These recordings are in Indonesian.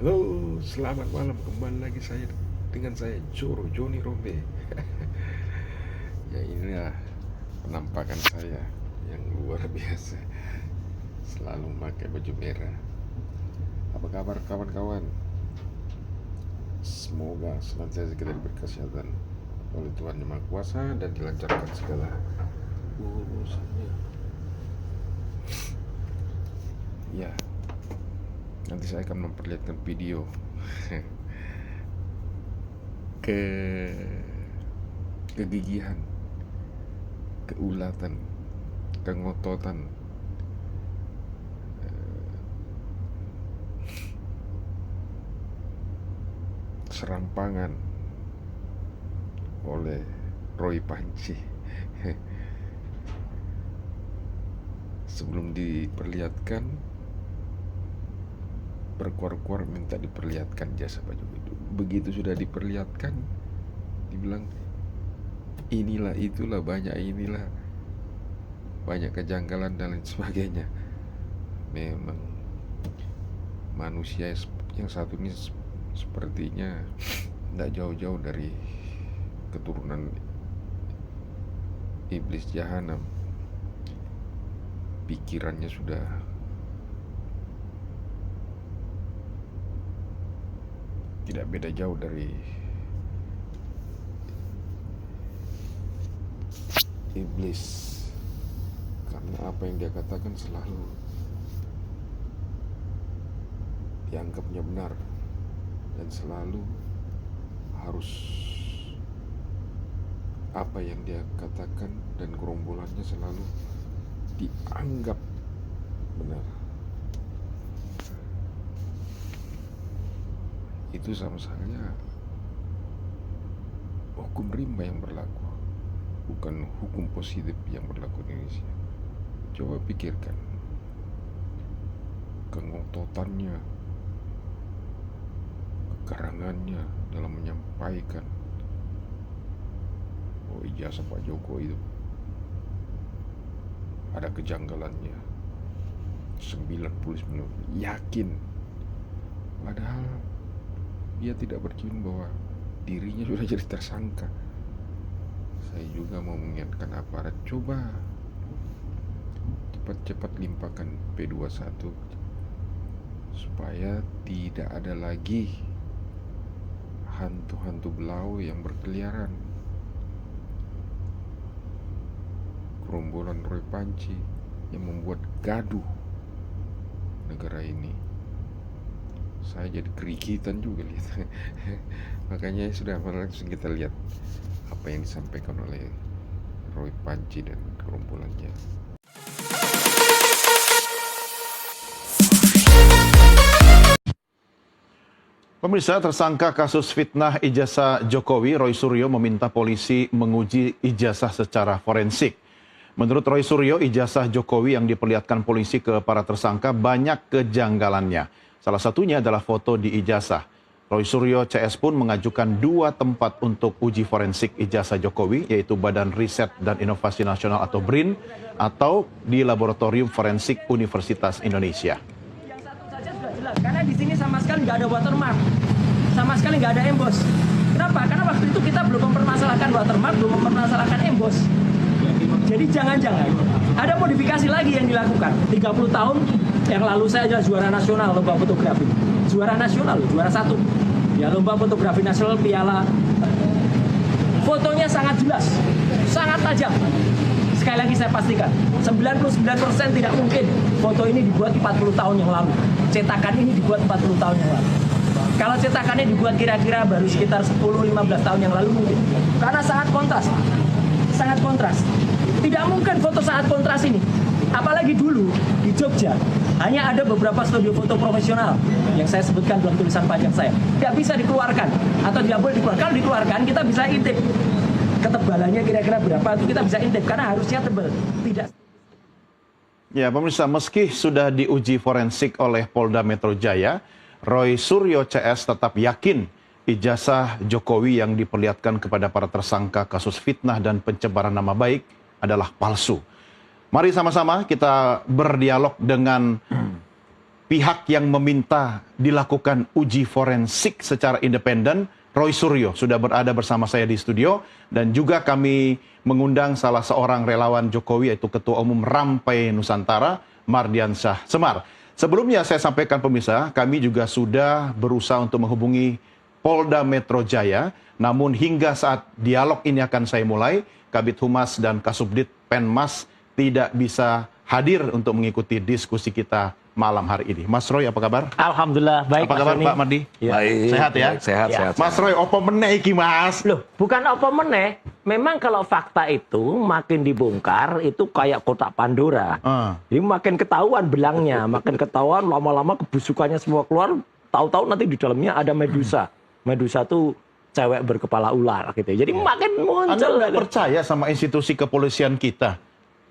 Halo, selamat malam. Kembali lagi dengan saya Joni Rombe. Ya inilah penampakan saya yang luar biasa. Selalu pakai baju merah. Apa kabar kawan-kawan? Semoga senantiasa kita diberi kesehatan oleh Tuhan Yang Maha Kuasa dan dilancarkan segala urusannya. Ya, nanti saya akan memperlihatkan video kegigihan, keulatan, kengototan, serampangan oleh Roy Panci. Sebelum diperlihatkan, berkuar-kuar minta diperlihatkan jasa baju itu. Begitu sudah diperlihatkan, dibilang inilah itulah, banyak kejanggalan dan lain sebagainya. Memang manusia yang satu ini sepertinya tidak jauh-jauh dari keturunan iblis jahanam. Pikirannya sudah tidak beda jauh dari iblis, karena apa yang dia katakan selalu dianggapnya benar dan selalu harus apa yang dia katakan dan gerombolannya selalu dianggap benar. Itu sama saja hukum rimba yang berlaku, bukan hukum positif yang berlaku di Indonesia. Coba pikirkan kengototannya, kekarangannya dalam menyampaikan bahwa ijazah Pak Jokowi itu ada kejanggalannya 99, yakin, padahal dia tidak bercium bahwa dirinya sudah jadi tersangka. Saya juga mau mengingatkan aparat, coba cepat-cepat limpahkan P21 supaya tidak ada lagi hantu-hantu belau yang berkeliaran. Gerombolan Roy Panci yang membuat gaduh negara ini. Saya jadi kerikitan juga lihat. Makanya sudah langsung kita lihat apa yang disampaikan oleh Roy Panci dan gerombolannya. Pemirsa, tersangka kasus fitnah ijazah Jokowi, Roy Suryo meminta polisi menguji ijazah secara forensik. Menurut Roy Suryo, ijazah Jokowi yang diperlihatkan polisi ke para tersangka banyak kejanggalannya. Salah satunya adalah foto di ijazah. Roy Suryo CS pun mengajukan 2 tempat untuk uji forensik ijazah Jokowi, yaitu Badan Riset dan Inovasi Nasional atau BRIN, atau di Laboratorium Forensik Universitas Indonesia. Yang satu saja sudah jelas, karena di sini sama sekali nggak ada watermark, sama sekali nggak ada emboss. Kenapa? Karena waktu itu kita belum mempermasalahkan watermark, belum mempermasalahkan emboss. Jadi jangan-jangan ada modifikasi lagi yang dilakukan. 30 tahun yang lalu saya adalah juara nasional lomba fotografi. Juara nasional, juara 1. Ya, lomba fotografi nasional piala. Fotonya sangat jelas, sangat tajam. Sekali lagi saya pastikan, 99% tidak mungkin foto ini dibuat 40 tahun yang lalu. Cetakan ini dibuat 40 tahun yang lalu. Kalau cetakannya dibuat kira-kira baru sekitar 10-15 tahun yang lalu mungkin. Karena sangat kontras. Sangat kontras. Tidak mungkin foto sangat kontras ini. Apalagi dulu di Jogja hanya ada beberapa studio foto profesional yang saya sebutkan dalam tulisan panjang saya. Tidak bisa dikeluarkan atau tidak boleh dikeluarkan. Kalau dikeluarkan kita bisa intip ketebalannya kira-kira berapa itu kita bisa intip karena harusnya tebal. Tidak. Ya, pemirsa, meski sudah diuji forensik oleh Polda Metro Jaya, Roy Suryo CS tetap yakin ijazah Jokowi yang diperlihatkan kepada para tersangka kasus fitnah dan pencemaran nama baik adalah palsu. Mari sama-sama kita berdialog dengan pihak yang meminta dilakukan uji forensik secara independen, Roy Suryo, sudah berada bersama saya di studio. Dan juga kami mengundang salah seorang relawan Jokowi, yaitu Ketua Umum Rampai Nusantara, Mardiansyah Semar. Sebelumnya saya sampaikan pemirsa, kami juga sudah berusaha untuk menghubungi Polda Metro Jaya. Namun hingga saat dialog ini akan saya mulai, Kabid Humas dan Kasubdit Penmas tidak bisa hadir untuk mengikuti diskusi kita malam hari ini. Mas Roy, apa kabar? Alhamdulillah baik. Apa kabar Pak Mardi? Ya. Baik, Sehat ya? Sehat, Ya. sehat. Mas Roy, opo meneh iki Mas? Loh, bukan apa meneh. Memang kalau fakta itu makin dibongkar itu kayak kotak Pandora. Jadi makin ketahuan belangnya, makin ketahuan lama-lama kebusukannya semua keluar. Tahu-tahu nanti di dalamnya ada Medusa. Medusa tuh cewek berkepala ular gitu. Jadi makin Anda muncul. nggak percaya sama institusi kepolisian kita?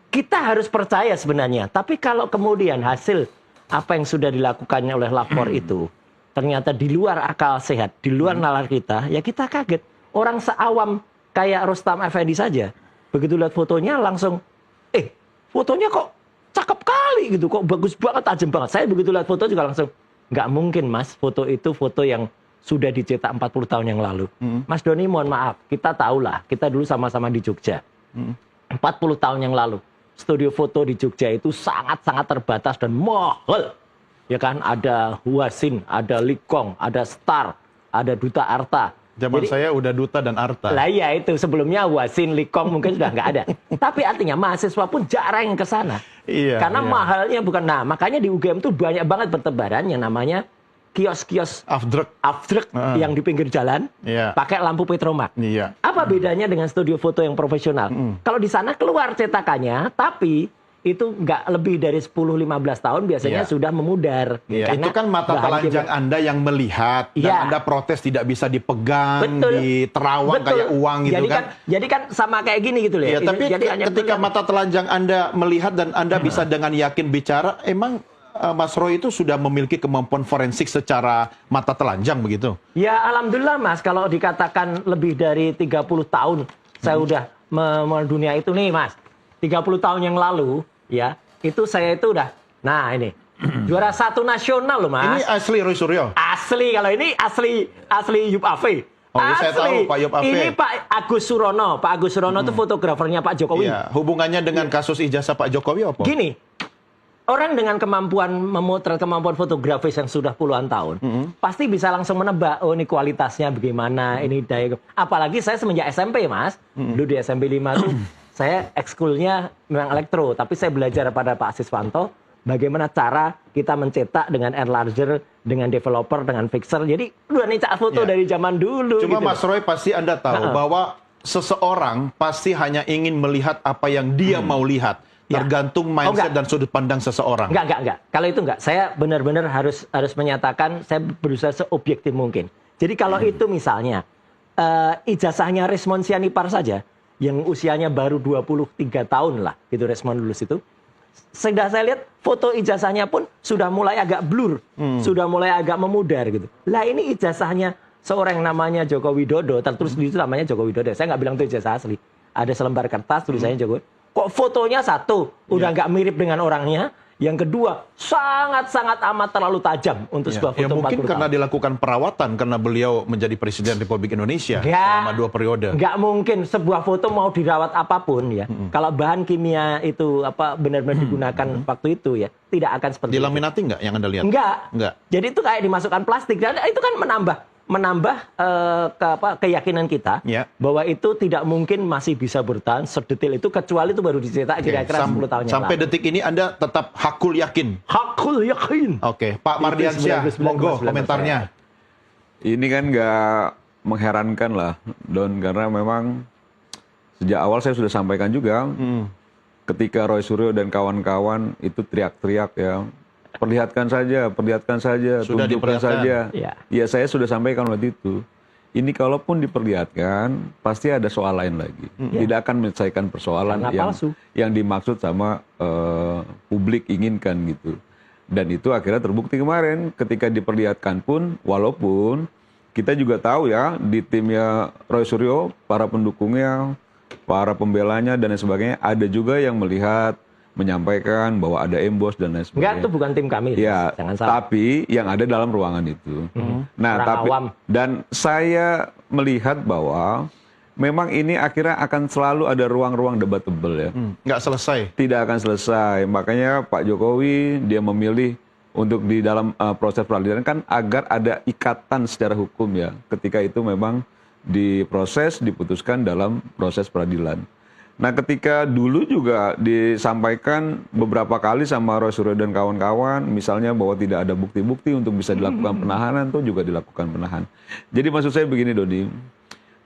Kita harus percaya sebenarnya. Tapi kalau kemudian hasil apa yang sudah dilakukannya oleh lapor itu ternyata di luar akal sehat, di luar nalar kita, ya kita kaget. Orang seawam kayak Rustam Effendi saja, begitu lihat fotonya langsung, fotonya kok cakep kali gitu, kok bagus banget, tajam banget. Saya begitu lihat foto juga langsung, nggak mungkin Mas, foto itu foto yang sudah dicetak 40 tahun yang lalu. Mas Doni, mohon maaf, kita tahulah, kita dulu sama-sama di Jogja. 40 tahun yang lalu. Studio foto di Jogja itu sangat-sangat terbatas dan mahal. Ya kan, ada Huasin, ada Likong, ada Star, ada Duta Arta. Zaman saya udah Duta dan Arta. Lah iya itu, sebelumnya Huasin, Likong mungkin sudah nggak ada. Tapi artinya mahasiswa pun jarang ke sana. Iya, Karena iya. mahalnya bukan. Nah, makanya di UGM tuh banyak banget bertebaran yang namanya kios-kios Afdruk. afdruk yang di pinggir jalan, Iya. pakai lampu petromak. Iya. Apa bedanya dengan studio foto yang profesional? Kalau di sana keluar cetakannya, tapi itu nggak lebih dari 10-15 tahun biasanya Iya. sudah memudar. Iya, Karena itu kan mata bahan telanjang kimia. Anda yang melihat dan Iya. Anda protes tidak bisa dipegang, Betul. diterawang Betul. kayak uang gitu jadi kan. Jadi kan sama kayak gini gitu loh. Iya, Ini- tapi jadi hanya ketika betul- mata telanjang Anda melihat dan Anda bisa dengan yakin bicara, emang Mas Roy itu sudah memiliki kemampuan forensik secara mata telanjang begitu? Ya alhamdulillah Mas, kalau dikatakan lebih dari 30 tahun saya udah mendunia itu nih Mas. 30 tahun yang lalu ya, itu saya itu udah, nah ini, juara 1 nasional loh Ini Mas. asli Roy Suryo? Asli, kalau ini asli Yup Afe. Oh, iya, saya tahu Pak Yup Afe. Ini Pak Agus Surono. Pak Agus Surono itu fotografernya Pak Jokowi. Iya, hubungannya dengan kasus ijazah Pak Jokowi apa? Gini, orang dengan kemampuan memotret, kemampuan fotografis yang sudah puluhan tahun, pasti bisa langsung menebak, oh ini kualitasnya bagaimana, ini daya. Apalagi saya semenjak SMP, Mas. Dulu di SMP 5 tuh, saya ekskulnya memang elektro, tapi saya belajar pada Pak Siswanto, bagaimana cara kita mencetak dengan enlarger, dengan developer, dengan fixer. Jadi, udah nih cak foto Ya. dari zaman dulu. Cuma gitu. Mas Roy pasti Anda tahu bahwa seseorang pasti hanya ingin melihat apa yang dia mau lihat. Ya. Tergantung mindset enggak. dan sudut pandang seseorang. Enggak. Kalau itu enggak. Saya benar-benar harus menyatakan, saya berusaha seobjektif mungkin. Jadi kalau itu misalnya, ijazahnya Resmond Sianipar saja, yang usianya baru 23 tahun lah, gitu Resmond lulus itu. Sudah saya lihat foto ijazahnya pun sudah mulai agak blur, sudah mulai agak memudar gitu. Lah ini ijazahnya seorang yang namanya Joko Widodo, tertulis di situ namanya Joko Widodo. Saya nggak bilang itu ijazah asli. Ada selembar kertas tulisannya Joko. Kok fotonya satu, udah nggak mirip dengan orangnya. Yang kedua, sangat-sangat amat terlalu tajam untuk sebuah Ya foto mungkin 40 karena tahun. dilakukan perawatan karena beliau menjadi Presiden Republik Indonesia Nggak. selama 2 periode. Nggak mungkin sebuah foto mau dirawat apapun ya. Kalau bahan kimia itu benar-benar digunakan waktu itu ya, tidak akan seperti itu. Dilaminati nggak yang Anda lihat? Enggak. Jadi itu kayak dimasukkan plastik dan itu kan menambah keyakinan kita Ya. bahwa itu tidak mungkin masih bisa bertahan sedetil itu kecuali itu baru dicetak Oke, kira-kira 10 tahun yang sampai lalu. detik ini Anda tetap hakul yakin. Hakul yakin. Oke, Pak Itu Mardiansyah, 99,9%. monggo komentarnya. Ini kan nggak mengherankan lah, Don, karena memang sejak awal saya sudah sampaikan juga, ketika Roy Suryo dan kawan-kawan itu teriak-teriak ya, perlihatkan saja, Sudah tunjukkan diperlihatkan. saja. Ya. Ya saya sudah sampaikan waktu itu. Ini kalaupun diperlihatkan, pasti ada soal lain lagi. Tidak akan menyelesaikan persoalan Karena palsu. yang dimaksud sama publik inginkan gitu. Dan itu akhirnya terbukti kemarin ketika diperlihatkan pun, walaupun kita juga tahu ya di timnya Roy Suryo, para pendukungnya, para pembelanya dan lain sebagainya, ada juga yang melihat menyampaikan bahwa ada embos dan lain Enggak, sebagainya. itu bukan tim kami. Ya, Jangan salah. tapi yang ada dalam ruangan itu. Nah, Orang tapi awam. dan saya melihat bahwa memang ini akhirnya akan selalu ada ruang-ruang debatable ya. Nggak selesai. Tidak akan selesai. Makanya Pak Jokowi dia memilih untuk di dalam proses peradilan kan agar ada ikatan secara hukum ya. Ketika itu memang diproses, diputuskan dalam proses peradilan. Nah, ketika dulu juga disampaikan beberapa kali sama Roy Suryo dan kawan-kawan, misalnya bahwa tidak ada bukti-bukti untuk bisa dilakukan penahanan, itu juga dilakukan penahanan. Jadi maksud saya begini, Dodi,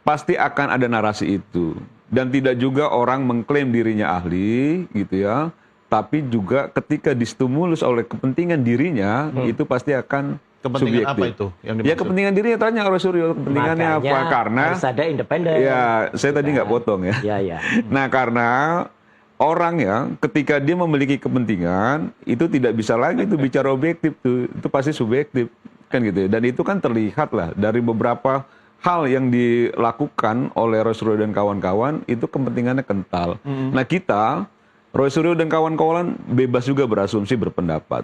pasti akan ada narasi itu. Dan tidak juga orang mengklaim dirinya ahli, gitu ya. Tapi juga ketika distimulus oleh kepentingan dirinya, itu pasti akan Kepentingan subjektif. apa itu yang Ya dimaksud? kepentingan dirinya, tanya Roy Suryo kepentingannya Makanya apa? Karena harus ada independen. ya saya tadi nggak potong ya. Ya, ya. Nah, karena orang ya ketika dia memiliki kepentingan itu tidak bisa lagi itu bicara objektif tuh, itu pasti subjektif kan gitu ya. Dan itu kan terlihat lah dari beberapa hal yang dilakukan oleh Roy Suryo dan kawan-kawan itu kepentingannya kental. Nah, kita Roy Suryo dan kawan-kawan bebas juga berasumsi berpendapat.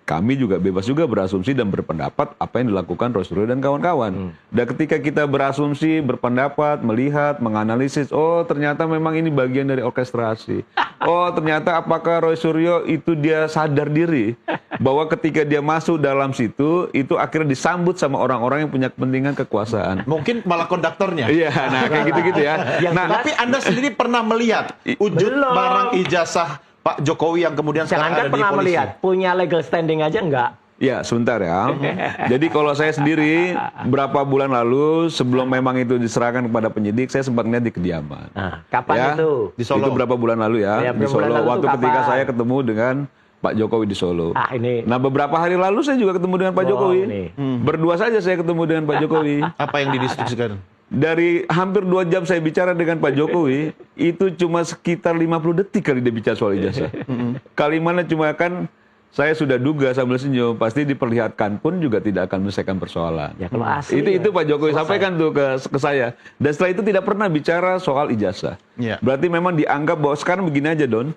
Kami juga bebas juga berasumsi dan berpendapat apa yang dilakukan Roy Suryo dan kawan-kawan. Dan ketika kita berasumsi, berpendapat, melihat, menganalisis, oh ternyata memang ini bagian dari orkestrasi. Oh ternyata apakah Roy Suryo itu dia sadar diri bahwa ketika dia masuk dalam situ, itu akhirnya disambut sama orang-orang yang punya kepentingan kekuasaan. Mungkin malah konduktornya. Iya, nah kayak gitu-gitu ya. Yang Nah, Tapi Anda sendiri pernah melihat wujud Belum. barang ijazah Pak Jokowi yang kemudian sekarang Jangankan ada di pernah polisi? melihat, punya legal standing aja enggak. ya, sebentar ya. Jadi kalau saya sendiri berapa bulan lalu sebelum memang itu diserahkan kepada penyidik, saya sempat lihat di kediaman. Nah, kapan Ya, itu? Di Solo. Itu berapa bulan lalu ya, Ya, di berapa bulan Solo. lalu Waktu tuh ketika kapan? saya ketemu dengan Pak Jokowi di Solo. Ah, ini. Nah, beberapa hari lalu saya juga ketemu dengan Pak Oh, Jokowi. ini. Berdua saja saya ketemu dengan Pak Jokowi. Apa yang didiskusikan? Dari hampir 2 jam saya bicara dengan Pak Jokowi, itu cuma sekitar 50 detik kali dia bicara soal ijazah. Kalimatnya cuma kan, saya sudah duga sambil senyum, pasti diperlihatkan pun juga tidak akan menyelesaikan persoalan. Ya kalau asli. Itu ya. Pak Jokowi Selesai. sampaikan tuh ke saya. Dan setelah itu tidak pernah bicara soal ijazah. Iya. Berarti memang dianggap bahwa sekarang begini aja, Don.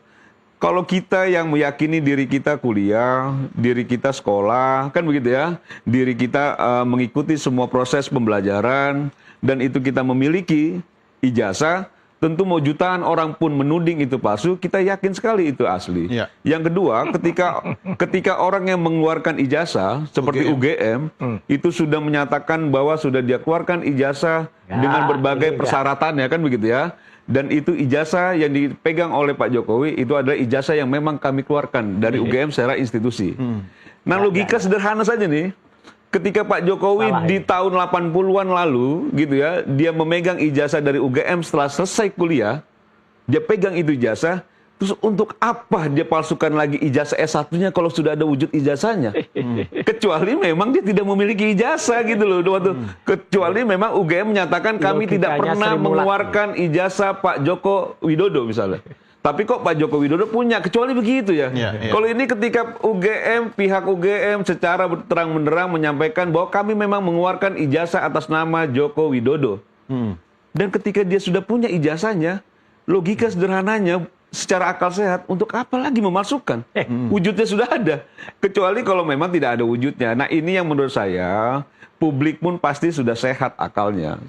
Kalau kita yang meyakini diri kita kuliah, diri kita sekolah, kan begitu ya. Diri kita mengikuti semua proses pembelajaran, dan itu kita memiliki ijazah, tentu mau jutaan orang pun menuding itu palsu, kita yakin sekali itu asli. Iya. Yang kedua, ketika orang yang mengeluarkan ijazah seperti UGM, itu sudah menyatakan bahwa sudah dia keluarkan ijazah Ya, dengan berbagai ini persyaratannya, kan begitu ya. Dan itu ijazah yang dipegang oleh Pak Jokowi itu adalah ijazah yang memang kami keluarkan dari UGM secara institusi. Nah, logika sederhana saja nih. Ketika Pak Jokowi Salah, di tahun 80-an lalu gitu ya, dia memegang ijazah dari UGM setelah selesai kuliah, dia pegang itu ijazah, terus untuk apa dia palsukan lagi ijazah S1-nya kalau sudah ada wujud ijazahnya? Kecuali memang dia tidak memiliki ijazah gitu loh. Kecuali memang UGM menyatakan kami tidak Logikanya pernah Sri Mulat. mengeluarkan ijazah Pak Joko Widodo misalnya. Tapi kok Pak Joko Widodo punya, kecuali begitu ya. Iya, iya. Kalau ini ketika pihak UGM secara terang-benderang menyampaikan bahwa kami memang mengeluarkan ijazah atas nama Joko Widodo. Dan ketika dia sudah punya ijazahnya, logika sederhananya secara akal sehat, untuk apa lagi memasukkan? Wujudnya sudah ada. Kecuali kalau memang tidak ada wujudnya. Nah, ini yang menurut saya, publik pun pasti sudah sehat akalnya.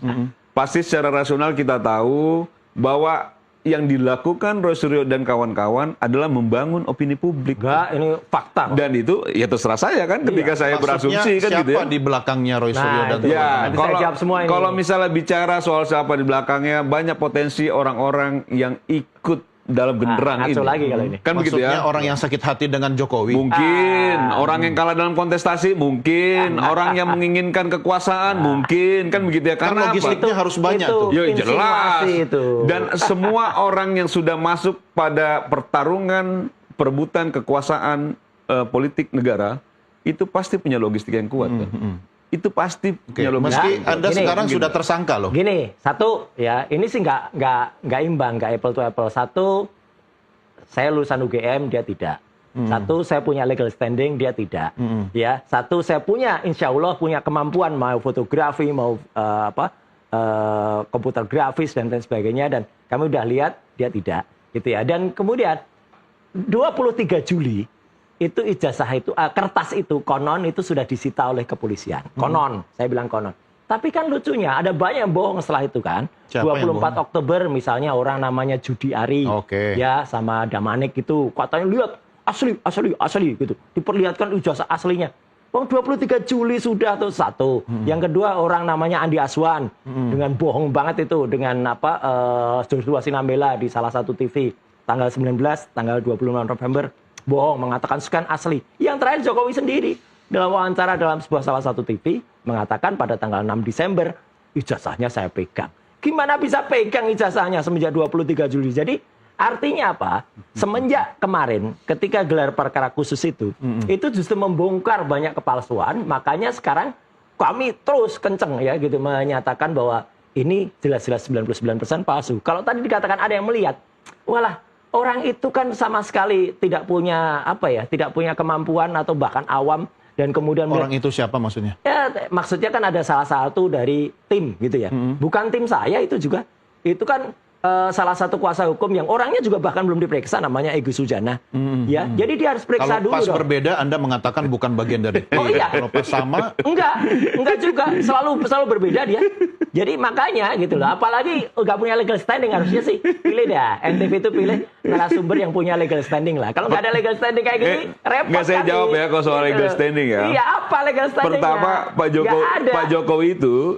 Pasti secara rasional kita tahu bahwa yang dilakukan Roy Suryo dan kawan-kawan adalah membangun opini publik. Enggak, ini fakta. Dan itu ya terserah saya kan ketika saya Maksudnya berasumsi kan siapa gitu ya. di belakangnya Roy Suryo Nah, dan itu. teman-teman? Ya, Nanti saya jawab semua ini. kalau misalnya bicara soal siapa di belakangnya, banyak potensi orang-orang yang ikut dalam genderang ngaco ini. lagi kalau ini. Kan begitu Maksudnya ya. orang yang sakit hati dengan Jokowi. Mungkin orang yang kalah dalam kontestasi, mungkin orang yang menginginkan kekuasaan, mungkin kan begitu ya. Kan Karena apa? logistiknya harus banyak tuh. Ya jelas. insinuasi itu. Dan semua orang yang sudah masuk pada pertarungan perebutan kekuasaan politik negara itu pasti punya logistik yang kuat. Kan? Itu pasti Oke, punya logistik. meski yang kuat. Anda Gini, sekarang sudah tersangka loh. Gini, satu ya, ini sih nggak imbang, nggak apple to apple. Satu, saya lulusan UGM, dia tidak. Satu, saya punya legal standing, dia tidak. Ya, satu, saya punya, insya Allah punya kemampuan mau fotografi, mau komputer grafis dan lain sebagainya. Dan kami udah lihat dia tidak, gitu ya. Dan kemudian 23 Juli itu ijazah itu kertas itu konon itu sudah disita oleh kepolisian. Konon, saya bilang konon. Tapi kan lucunya ada banyak yang bohong setelah itu kan. Siapa yang 24 bohong? Oktober misalnya orang namanya Judi Ari ya sama Damanik itu katanya lihat asli gitu. Diperlihatkan ijazah aslinya. Wong 23 Juli sudah tuh satu. Yang kedua orang namanya Andi Aswan dengan bohong banget itu dengan Joshua Sinambela di salah satu TV tanggal 19, tanggal 26 November bohong mengatakan sekian asli. Yang terakhir Jokowi sendiri dalam wawancara dalam sebuah salah satu TV mengatakan pada tanggal 6 Desember ijazahnya saya pegang. Gimana bisa pegang ijazahnya semenjak 23 Juli? Jadi artinya apa? Semenjak kemarin ketika gelar perkara khusus itu justru membongkar banyak kepalsuan, makanya sekarang kami terus kenceng ya gitu menyatakan bahwa ini jelas-jelas 99% palsu. Kalau tadi dikatakan ada yang melihat, walah orang itu kan sama sekali tidak punya tidak punya kemampuan atau bahkan awam dan kemudian orang itu siapa maksudnya? Ya maksudnya kan ada salah satu dari tim gitu ya. Bukan tim saya itu juga. Itu kan salah satu kuasa hukum yang orangnya juga bahkan belum diperiksa namanya Egy Sujana. Ya, jadi dia harus periksa Kalau dulu pas dong. berbeda Anda mengatakan bukan bagian dari tim. Oh iya. Kalau pas sama Enggak juga, selalu berbeda dia. Jadi makanya gitu loh, apalagi nggak punya legal standing harusnya sih pilih dah. NTV itu pilih narasumber yang punya legal standing lah. Kalau nggak ada legal standing kayak gini, repot. Nggak saya kali. jawab ya kalau soal legal standing ya. Iya, apa legal standingnya? Pertama Pak Jokowi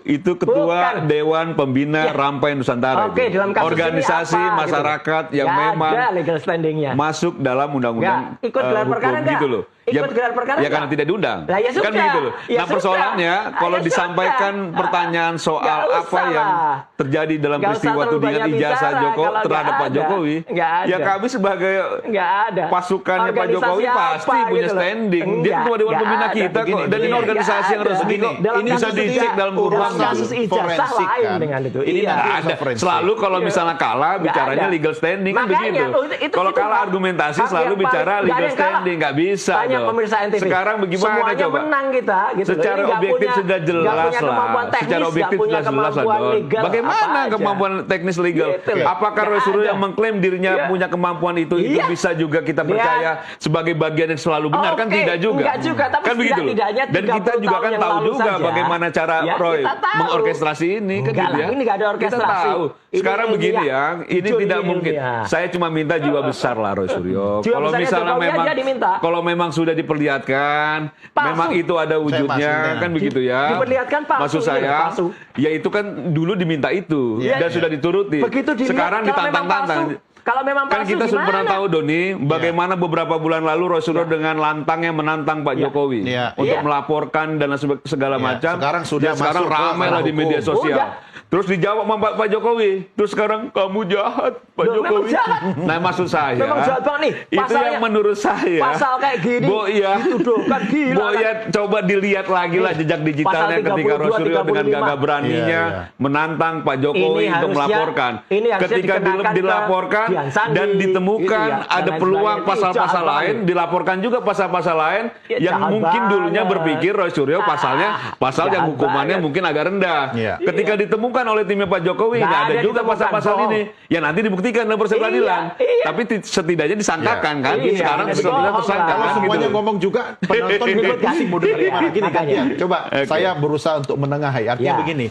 itu ketua Bukan. Dewan Pembina Ya. Rampai Nusantara. Oke, itu. dalam kasus organisasi ini apa, masyarakat gitu. yang Nggak memang ada legal standingnya. masuk dalam undang-undang Nggak. Ikut gelar hukum perkara nggak? gitu loh. Ikut gelar perkara ya karena nggak? tidak diundang. Lah, ya kan sudah. begitu loh. Ya nah sudah. persoalannya kalau Ya disampaikan sudah. pertanyaan soal Nggak apa usah yang lah. terjadi dalam Nggak usah peristiwa terlalu tudingan banyak ijazah bicara Jokowi kalau terhadap nggak Pak ada. Jokowi, Nggak ada. ya kami sebagai Nggak ada. pasukannya Pak Organisasi Jokowi apa pasti punya gitu loh. standing. Dia Enggak, ketua Dewan nggak Pembina ada. kita kok. Begini, Dan ini begini. organisasi yang Nggak resmi ada. kok. Dalam Ini bisa kasus dicek ijazah- dalam dalam kurung. kasus ijazah forensik, lain kan? dengan itu. Ini Iya. nanti Nggak ada. forensik. Selalu kalau Iya. misalnya kalah Nggak bicaranya ada. legal standing kan Makanya, begitu. itu Kalau kalah hak- argumentasi hak selalu yang bicara paling- nggak ada legal yang kalah. standing, nggak bisa Tanya dong. pemirsa NTV. Sekarang bagaimana Semuanya coba? menang kita gitu. Secara Ini nggak objektif punya- sudah nggak jelas punya kemampuan lah. teknis, Secara nggak objektif punya sudah jelas lah kemampuan Don. legal, Bagaimana apa aja. kemampuan teknis legal? Gitu loh. Apakah Nggak Roy Suryo ada. yang mengklaim dirinya Iya. punya kemampuan itu Iya. bisa juga kita Iya. percaya sebagai bagian yang selalu benar? Kan Oke, tidak juga. enggak juga, tapi Kan begitu loh. setidak-tidaknya Dan kita 30 juga tahun kan yang tahu lalu juga saja. bagaimana cara Ya, Roy kita tahu. mengorkestrasi ini kan Enggak gitu lah, ya. ini nggak ada orkestrasi. Kita tahu. Ini Sekarang begini ya, ilmiah. ini Itu tidak ilmiah. mungkin. Saya cuma minta jiwa besar lah Roy Suryo. Jiwa Kalau besarnya misalnya Jokowi memang aja diminta. kalau memang sudah diperlihatkan, Palsu. memang itu ada wujudnya maksudnya. kan begitu ya. Diperlihatkan palsu, Maksud iya, saya, palsu. ya itu kan dulu diminta itu Iya, dan iya. sudah dituruti. Begitu dilihat, Sekarang kalau memang ditantang-tantang. palsu, kalau memang Kan palsu kita sudah gimana? pernah tahu Doni, bagaimana beberapa bulan lalu Roy Suryo dengan lantangnya menantang Pak Iya. Jokowi Iya. untuk Iya. melaporkan dan segala Iya. macam. Sekarang sudah sekarang masuk ke ramai lah ranah di media hukum. sosial. Udah. Terus dijawab sama Pak Jokowi. Terus sekarang kamu jahat Pak Loh, memang Jokowi. jahat. Nah maksud saya. Memang jahat banget nih. Itu Pasalnya- yang menurut saya. pasal kayak gini, Boya. dituduhkan gila, Boya coba dilihat lagi lah Nih, jejak digitalnya pasal ketika Roy 32, Suryo dengan 35. gagah beraninya Iya, iya. menantang Pak Jokowi Ini untuk harusnya- melaporkan. ini harusnya Ketika dikenakan ke dilaporkan Dian Sandi, dan ditemukan gitu ya, dan ada lain peluang sebagainya. Ini pasal-pasal jahat lain, banget. dilaporkan juga pasal-pasal lain Ya, yang jahat mungkin dulunya banget. berpikir Roy Suryo pasalnya pasal yang jahat hukumannya banget. mungkin agak rendah. Iya. Ketika ditemukan oleh timnya Pak Jokowi Nggak nggak ada ada juga ditemukan, pasal-pasal bohong. ini. Ya nanti dibuktikan dalam proses Iya, peradilan. iya. Tapi setidaknya disangkakan kan. Iya, Sekarang iya, sudah bohong tersangka lah. Kalau kan semuanya gitu. ngomong juga, penonton ikut kasih mau dengar gimana. Gini Makanya. gantian. Coba Oke. saya berusaha untuk menengahi. Artinya Ya. begini.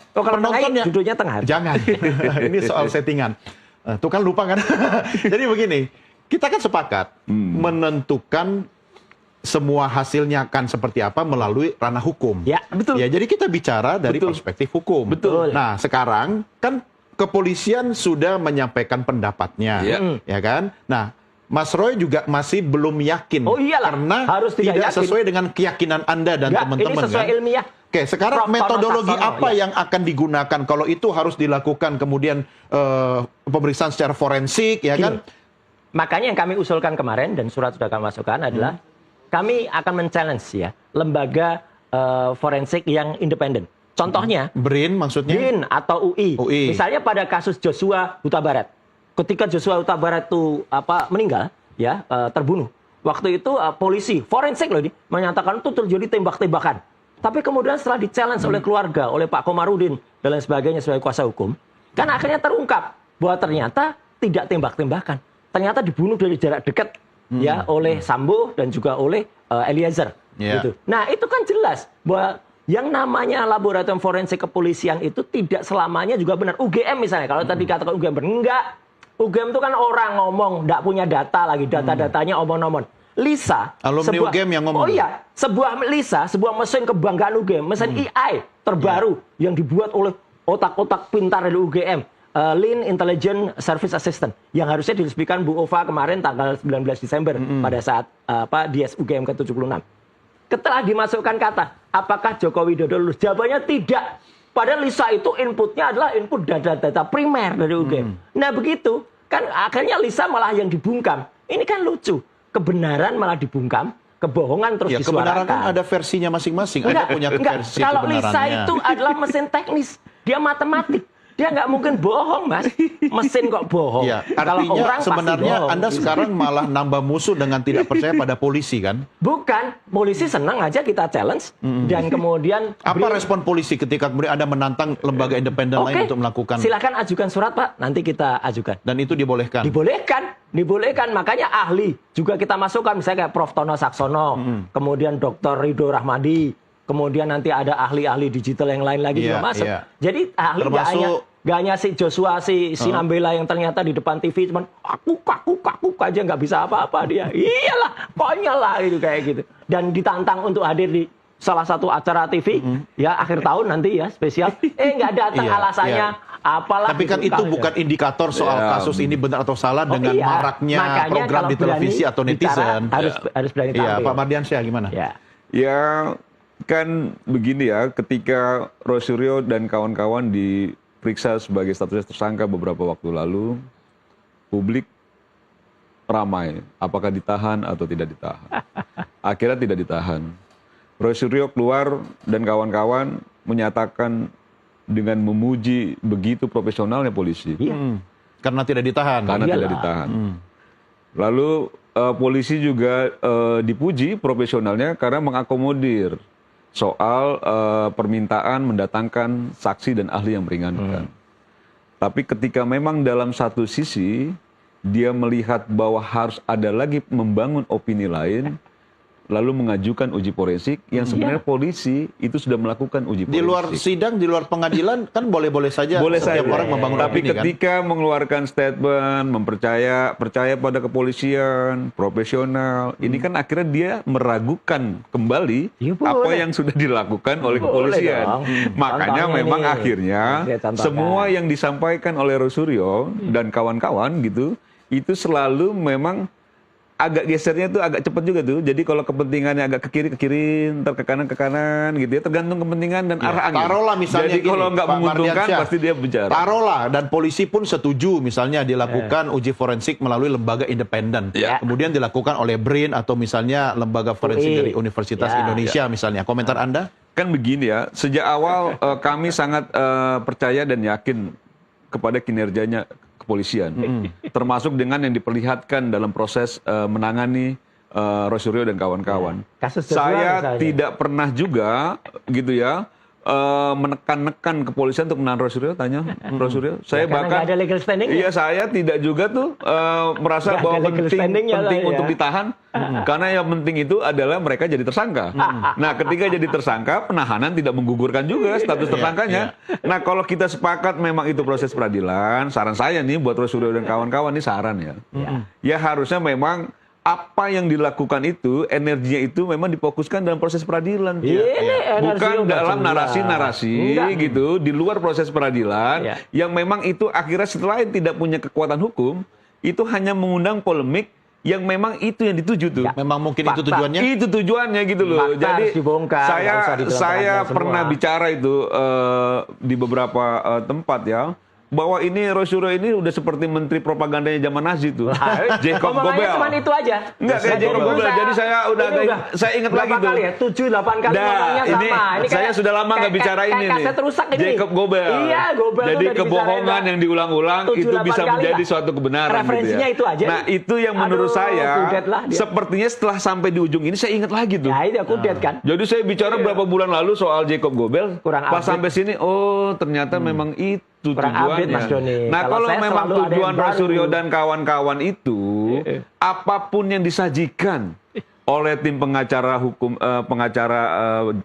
Oh, kalau Penontonnya- tengah, judulnya tengah. Jangan. Ini soal settingan. Tuh kan lupa kan. Jadi begini, kita kan sepakat menentukan semua hasilnya akan seperti apa melalui ranah hukum. Ya, betul. Ya, jadi kita bicara dari Betul. perspektif hukum. Betul. Nah, sekarang kan kepolisian sudah menyampaikan pendapatnya, Ya. ya kan? Nah, Mas Roy juga masih belum yakin Oh, iyalah. karena Harus tidak yakin. sesuai dengan keyakinan Anda dan Nggak, teman-teman ini sesuai kan? ilmiah. Oke, sekarang Prof. metodologi Tono Sasono, apa ya. yang akan digunakan kalau itu harus dilakukan kemudian pemeriksaan secara forensik, ya kan? Makanya yang kami usulkan kemarin dan surat sudah kami masukkan adalah kami akan men-challenge ya lembaga forensik yang independen. Contohnya BRIN maksudnya? BIN atau UI. UI. Misalnya pada kasus Joshua Huta Barat. Ketika Joshua Huta Barat itu meninggal ya terbunuh. Waktu itu polisi forensik loh ini menyatakan itu terjadi tembak-tembakan. Tapi kemudian setelah di-challenge oleh keluarga, oleh Pak Komarudin dan lain sebagainya sebagai kuasa hukum, kan akhirnya terungkap bahwa ternyata tidak tembak-tembakan. ternyata dibunuh dari jarak dekat ya oleh Sambo dan juga oleh Eliezer. Gitu. Nah itu kan jelas bahwa yang namanya laboratorium forensik kepolisian itu tidak selamanya juga benar. UGM misalnya, kalau tadi katakan UGM benar, enggak. UGM itu kan orang ngomong, enggak punya data lagi, data-datanya omong-omong. Lisa, alumni UGM yang ngomong. Oh iya, sebuah mesin kebanggaan UGM, mesin AI terbaru yang dibuat oleh otak-otak pintar dari UGM, Lean Intelligent Service Assistant, yang harusnya diresmikan Bu Ova kemarin tanggal 19 Desember pada saat di UGM ke-76. Setelah dimasukkan kata, apakah Joko Widodo lulus? Jawabannya tidak. Padahal Lisa itu inputnya adalah input data-data primer dari UGM. Nah begitu, kan akhirnya Lisa malah yang dibungkam. Ini kan lucu. Kebenaran malah dibungkam, kebohongan terus disuarakan. Kebenaran kan ada versinya masing-masing. Ada punya versi kalau kebenarannya. Lisa itu adalah mesin teknis, dia matematik. Dia nggak mungkin bohong, Mas. Mesin kok bohong. Ya, artinya sebenarnya Anda sekarang malah nambah musuh dengan tidak percaya pada polisi kan? Bukan, polisi senang aja kita challenge dan kemudian apa respon polisi ketika kemudian Anda menantang lembaga independen lain untuk melakukan? Silakan ajukan surat, Pak. Nanti kita ajukan. Dan itu dibolehkan. Dibolehkan. Makanya ahli juga kita masukkan, misalnya kayak Prof. Tono Saksono, kemudian Dr. Ridho Rahmadi, kemudian nanti ada ahli-ahli digital yang lain lagi juga masuk. Jadi ahli nggak hanya si Joshua, si Nambela yang ternyata di depan TV cuman kakuk aja nggak bisa apa-apa dia. Iyalah, konyol lah itu kayak gitu. Dan ditantang untuk hadir di salah satu acara TV ya akhir tahun nanti ya spesial. Nggak datang alasannya apalah. Tapi kan itu bukan indikator soal kasus ini benar atau salah dengan maraknya makanya program di televisi atau netizen. Harus berani tampil. Pak Mardiansyah gimana? Ya kan begini ya, ketika Roy Suryo dan kawan-kawan diperiksa sebagai status tersangka beberapa waktu lalu, publik ramai, apakah ditahan atau tidak ditahan. Akhirnya tidak ditahan. Roy Suryo keluar dan kawan-kawan menyatakan dengan memuji begitu profesionalnya polisi. Karena tidak ditahan. Tidak ditahan. Lalu polisi juga dipuji profesionalnya karena mengakomodir soal permintaan mendatangkan saksi dan ahli yang meringankan. Tapi ketika memang dalam satu sisi dia melihat bahwa harus ada lagi membangun opini lain, lalu mengajukan uji forensik yang sebenarnya polisi itu sudah melakukan uji forensik. Di luar sidang, di luar pengadilan kan boleh-boleh saja setiap orang membangun tapi opini kan. Tapi ketika mengeluarkan statement, percaya pada kepolisian, profesional, ini kan akhirnya dia meragukan kembali apa yang sudah dilakukan oleh kepolisian. Makanya memang akhirnya semua yang disampaikan oleh Roy Suryo dan kawan-kawan gitu, itu selalu memang agak gesernya tuh agak cepat juga tuh. Jadi kalau kepentingannya agak ke kiri, ntar ke kanan gitu ya. Tergantung kepentingan dan arah angin. Taruhlah misalnya jadi kalau nggak menguntungkan pasti dia bicara. Taruhlah dan polisi pun setuju misalnya dilakukan uji forensik melalui lembaga independen. Kemudian dilakukan oleh BRIN atau misalnya lembaga forensik dari Universitas Indonesia misalnya. Komentar Anda? Kan begini ya, sejak awal kami sangat percaya dan yakin kepada kinerjanya kepolisian, termasuk dengan yang diperlihatkan dalam proses menangani Roy Suryo dan kawan-kawan. Saya tidak pernah juga gitu ya menekan-nekan kepolisian untuk menahan Roy Suryo, tanya Roy Suryo. Saya bahkan ada legal standing. Iya, saya tidak juga tuh merasa bahwa penting untuk ditahan, karena yang penting itu adalah mereka jadi tersangka. Nah, ketika jadi tersangka, penahanan tidak menggugurkan juga status tersangkanya. Nah, kalau kita sepakat memang itu proses peradilan, saran saya nih buat Roy Suryo dan kawan-kawan ini saran ya. Ya harusnya memang apa yang dilakukan itu, energinya itu memang difokuskan dalam proses peradilan. Bukan dalam narasi-narasi gitu, di luar proses peradilan, yang memang itu akhirnya setelah tidak punya kekuatan hukum, itu hanya mengundang polemik yang memang itu yang dituju tuh. Memang mungkin itu tujuannya? Itu tujuannya gitu loh. Jadi saya pernah bicara itu di beberapa tempat ya, bahwa ini Roy Suryo ini udah seperti menteri propagandanya zaman Nazi tuh. Jacob Gobel. Cuma itu aja. Enggak kayak Jacob Gobel. Jadi saya ingat lagi tuh. 7-8 kali ngomongnya sama. Ini saya sudah lama nggak bicara ini nih. Jacob Gobel. Iya, Gobel. Jadi kebohongan yang diulang-ulang itu bisa menjadi suatu kebenaran. Referensinya gitu ya. itu aja. Nah itu yang menurut saya sepertinya setelah sampai di ujung ini saya ingat lagi tuh. Ya itu kudet kan. Jadi saya bicara berapa bulan lalu soal Jacob Gobel. Pas sampai sini, oh ternyata memang itu itu Kurang update, Mas Doni. Nah, Kalau kalau saya memang selalu ada tujuan yang baru. Roy Suryo dan kawan-kawan itu, apapun yang disajikan oleh tim pengacara hukum,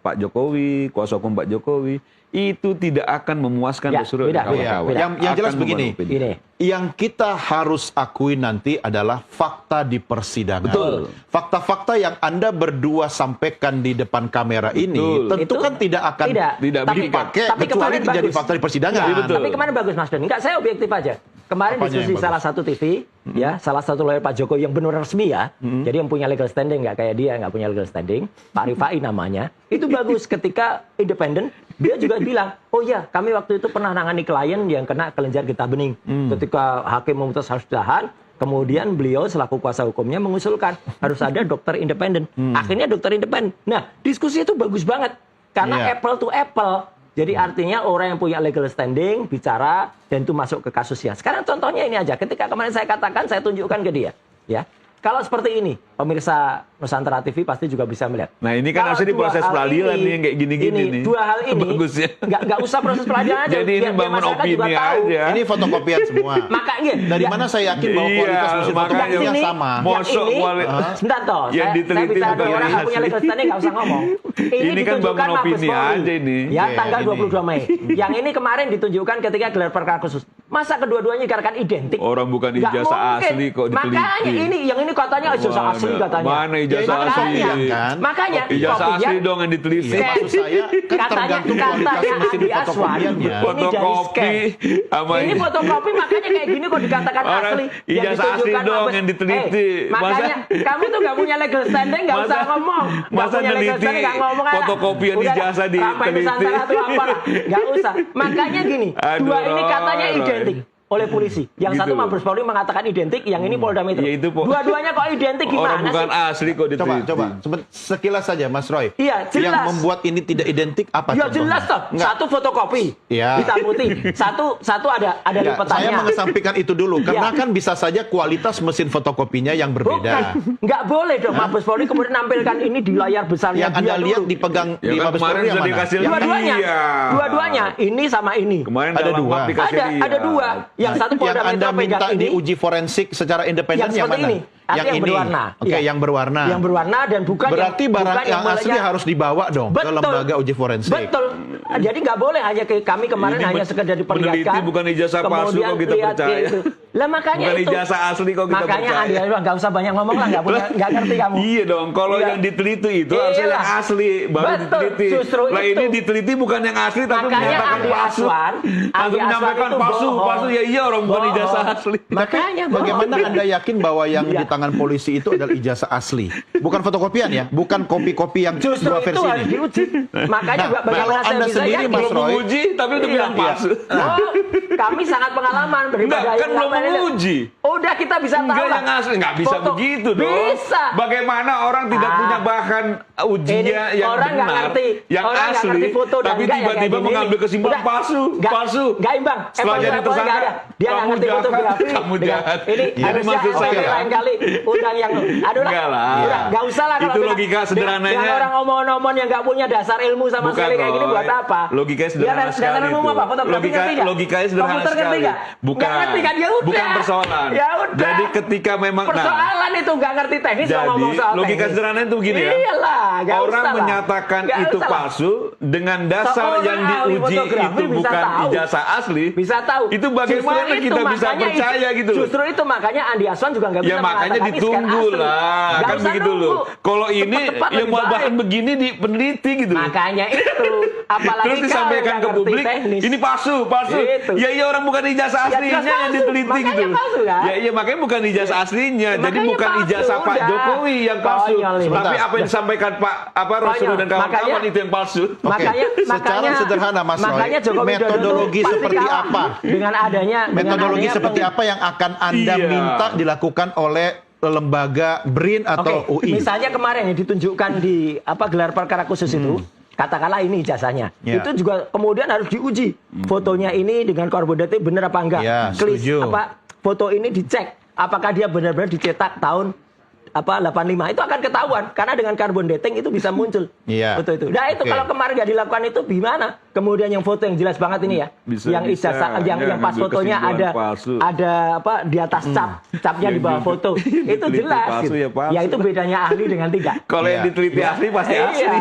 Pak Jokowi, kuasa hukum Pak Jokowi, itu tidak akan memuaskan Ya, Roy Suryo beda, dan kawan-kawan. beda. Yang jelas Akan begini. membangun opini. Ini. Yang kita harus akui nanti adalah fakta di persidangan. Betul. Fakta-fakta yang Anda berdua sampaikan di depan kamera ini Betul. tentu Itu kan tidak akan Tidak dipakai tapi kecuali kemarin menjadi bagus. fakta di persidangan. Ya, betul. tapi kemarin bagus Mas Don. Enggak, saya objektif aja. Kemarin Apanya diskusi yang bagus? salah satu TV, ya, salah satu lawyer Pak Jokowi yang benar resmi ya. Jadi yang punya legal standing, nggak kayak dia nggak punya legal standing. Pak Rifai namanya. Itu bagus ketika independen. Dia juga bilang, oh ya, kami waktu itu pernah nangani klien yang kena kelenjar getah bening. Ketika hakim memutus harus ditahan, kemudian beliau selaku kuasa hukumnya mengusulkan harus ada dokter independen. Akhirnya dokter independen. Nah, diskusi itu bagus banget karena Iya. apple to apple. Jadi artinya orang yang punya legal standing bicara dan itu masuk ke kasusnya. Sekarang contohnya ini aja. Ketika kemarin saya katakan, saya tunjukkan ke dia, ya. Kalau seperti ini, pemirsa Nusantara TV pasti juga bisa melihat. Nah, ini kan Kalau harusnya di dua proses hal peradilan ini, nih, yang kayak gini-gini nih. Dua hal ini, Bagusnya. nggak usah proses peradilan aja. Jadi ini biar bangun masyarakat opini juga tahu. aja. Ini fotokopian semua. Makanya Dari mana saya yakin bahwa Iya, kualitas mesin makanya fotokopinya ini, sama? Mosok sebentar toh, yang saya diteliti bicara bukan dengan orang yang yang punya asli. legal standing nggak usah ngomong. Ini kan ditunjukkan bangun Mabes opini Polri. aja ini. Ya, Oke, tanggal ini. 22 Mei. Yang ini kemarin ditunjukkan ketika gelar perkara khusus. Masa kedua-duanya dikatakan identik? Orang bukan Nggak ijazah mungkin. asli kok diteliti. Makanya yang ini katanya ijazah asli katanya. Mana ijazah Ya, asli? kopian kan? Makanya Ijazah kopian, asli dong yang diteliti. Iya, maksud saya kan tergantung kualitas mesin Andi Aswan. fotokopiannya. Ini dari Fotokopi scan. sama Ini fotokopi makanya kayak gini kok dikatakan Orang asli. ijazah asli ditunjukkan dong Mabes. yang diteliti. Makanya kamu tuh nggak punya legal standing, nggak usah ngomong. Nggak masa punya legal neliti standing, nggak ngomong aja. fotokopian Udah, ijazah sampai diteliti. Nusantara tuh apa lah. Nggak usah. Makanya gini, Aduh, dua ini katanya Roy. identik oleh polisi. Yang Gitu satu loh. Mabes Polri mengatakan identik, yang ini Polda Metro. Ya itu, Dua-duanya kok identik Orang gimana bukan sih? asli kok diteliti. Coba sekilas saja Mas Roy. Iya, jelas. Yang membuat ini tidak identik apa Ya contohnya? jelas toh. Enggak. Satu fotokopi Iya. hitam putih. Satu ada Ya, lipetannya. saya mengesampingkan itu dulu karena Iya. kan bisa saja kualitas mesin fotokopinya yang berbeda. Bukan, nggak boleh dong Mabes Polri kemudian nampilkan ini di layar besarnya Yang Anda dia lihat dulu. dipegang Ya di kan Mabes kemarin Polri yang sudah mana? dikasih Yang lihat. Dua-duanya, Iya. dua-duanya ini sama ini. Kemarin Ada dalam dua. map dikasih Ada dua. Yang satu yang Polda Anda Metro pegang minta ini. diuji forensik secara independen Yang yang seperti mana? ini. Artinya yang berwarna. Oke, Iya. yang berwarna. Yang berwarna dan bukan Berarti yang, barang bukan yang asli melenyap. harus dibawa dong ke lembaga uji forensik. Betul. Jadi nggak boleh hanya kami kemarin Ini hanya sekedar diperlihatkan. peneliti bukan ijazah palsu kemudian kok kita lihat percaya. itu. Lah makanya Bukan itu. ijazah asli kok kita makanya percaya. Andi nggak usah banyak ngomong lah, nggak ngerti kamu. Iya dong, kalau Iya. yang diteliti itu harusnya Iyalah. yang asli baru Betul, diteliti. justru Lah itu. ini diteliti bukan yang asli tapi Makanya menyatakan Andi palsu. Aswan Langsung menyampaikan itu palsu, bohong. palsu ya iya orang bukan Bohong. ijazah asli. Makanya Bagaimana bohong. Anda yakin bahwa yang Iya. di tangan polisi itu adalah ijazah asli? Bukan fotokopian ya? Bukan kopi-kopi yang Justru dua itu versi harus ini? diuji. Makanya Nah, bagaimana kalau saya Anda bisa sendiri, yakin? Mas Belum Roy. menguji tapi udah Iya. bilang palsu. Oh, kami sangat pengalaman daripada Enggak, kan yang belum lain. menguji. Udah kita bisa tahu Enggak lah. yang asli, enggak bisa Foto. begitu dong. Bisa. Bagaimana orang tidak Ah. punya bahan ujinya Ini yang orang nggak benar, ngerti. yang Orang nggak asli, ngerti foto dan tapi enggak yang tiba-tiba kayak gini. mengambil kesimpulan Udah. palsu, palsu. Nggak imbang. Setelah jadi Apple tersangka, nggak ada. Dia nggak kamu ngerti jahat, fotografi. kamu Dengan- jahat. Ini Jadi harusnya maksud saya, lain kali undang yang aduh lah. Enggak lah. Udah, nggak usah lah kalau Itu dengan- logika sederhananya. dengan orang omong-omong yang nggak punya dasar ilmu sama Bukan, sekali kayak gini Roy. buat apa? Logikanya sederhana Dia dasar sekali ilmu itu. apa? Fotografi ngerti nggak? Logikanya sederhana Komputer ngerti sekali. nggak? Bukan. Nggak ngerti kan? Ya udah. Bukan persoalan. Ya udah. Jadi ketika memang persoalan itu nggak ngerti teknis kalau jadi ngomong soal logika teknis. sederhana itu begini ya. Iyalah, nggak Orang usah lah. menyatakan Nggak itu usah lah. palsu dengan dasar Seorang yang ahli diuji fotografi itu bisa bukan tahu. ijazah asli. Bisa tahu. Itu bagaimana Justru itu kita bisa makanya percaya gitu loh. Justru itu makanya Andi Aswan juga nggak bisa Ya makanya mengatakan ini ditunggu scan asli. lah, Nggak kan usah begitu nunggu. loh. Kalau ini Cepat-cepat yang lebih mau baik. bahan begini di peneliti gitu. Makanya itu. Apalagi Terus kalau disampaikan nggak ke ngerti publik, teknis. ini palsu, palsu. Itu. Ya iya orang bukan ijazah Ya, aslinya jelas yang palsu. diteliti Makanya gitu. palsu, kan? Ya iya makanya bukan ijazah aslinya. Jadi Makanya bukan palsu, ijazah Pak udah. Jokowi yang palsu. Konyol ini. Tapi Sebentar. apa yang disampaikan Pak Roy Suryo dan kawan-kawan Makanya- itu yang palsu. Oke, Makanya, secara sederhana, Mas Roy, makanya Jokowi Dodo metodologi tuh pasti seperti kalah apa? dengan adanya Metodologi dengan seperti adanya apa yang akan Anda Iya. minta dilakukan oleh lembaga BRIN atau Oke, UI? misalnya kemarin yang ditunjukkan di gelar perkara khusus itu, katakanlah ini ijazahnya. Ya. Itu juga kemudian harus diuji. Fotonya ini dengan korbodatif benar apa enggak? Ya, setuju. Foto ini dicek apakah dia benar-benar dicetak tahun 85 itu akan ketahuan karena dengan carbon dating itu bisa muncul. Iya. Betul itu. Nah, itu Oke. kalau kemarin nggak dilakukan itu gimana? Kemudian yang foto yang jelas banget ini ya. Bisa, yang ijazah yang pas ngambil fotonya kesimpulan palsu. ada apa di atas capnya di bawah foto. Itu Diteliti jelas. palsu Gitu. ya palsu. Ya itu bedanya ahli dengan tidak. Kalau yang Iya. diteliti asli pasti asli. Iya.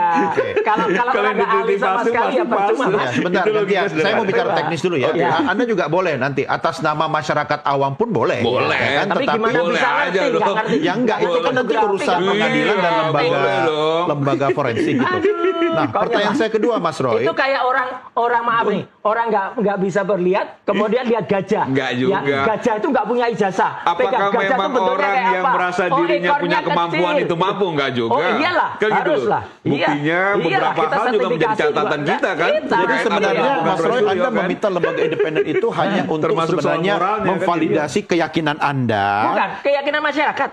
Kalau Kalau orang yang nggak ahli diteliti sama palsu sekali ya pasti percuma. palsu. Mas. Ya, sebentar, Itu gantian. logika Saya mau sederhana. bicara teknis dulu ya. Iya. Anda juga boleh nanti atas nama masyarakat awam pun boleh. Boleh. Ya kan? Tapi Tetapi gimana boleh bisa aja ngerti? dong. Nggak ngerti. ya enggak, itu kan nanti Fotografi urusan nggak pengadilan dan Iya, boleh dong. lembaga forensik gitu. Nah, konyol. pertanyaan saya kedua, Mas Roy. Itu kayak orang maaf nih, orang nggak bisa berlihat, kemudian lihat gajah. Nggak juga. Ya, gajah itu nggak punya ijazah. Apakah Gajah itu memang bentuknya orang kayak yang apa? merasa Oh, dirinya ekornya punya kemampuan kecil. itu mampu? Enggak juga. Oh iyalah, Kan gitu loh. haruslah. Buktinya Iyalah, beberapa kita hal juga menjadi sertifikasi catatan juga. kita kan. Kita. Jadi Terkait sebenarnya apa yang Mas Roy, Roy Anda kan? meminta lembaga independen itu hanya untuk Termasuk soal sebenarnya moralnya, kan, memvalidasi keyakinan Anda. Bukan, keyakinan masyarakat.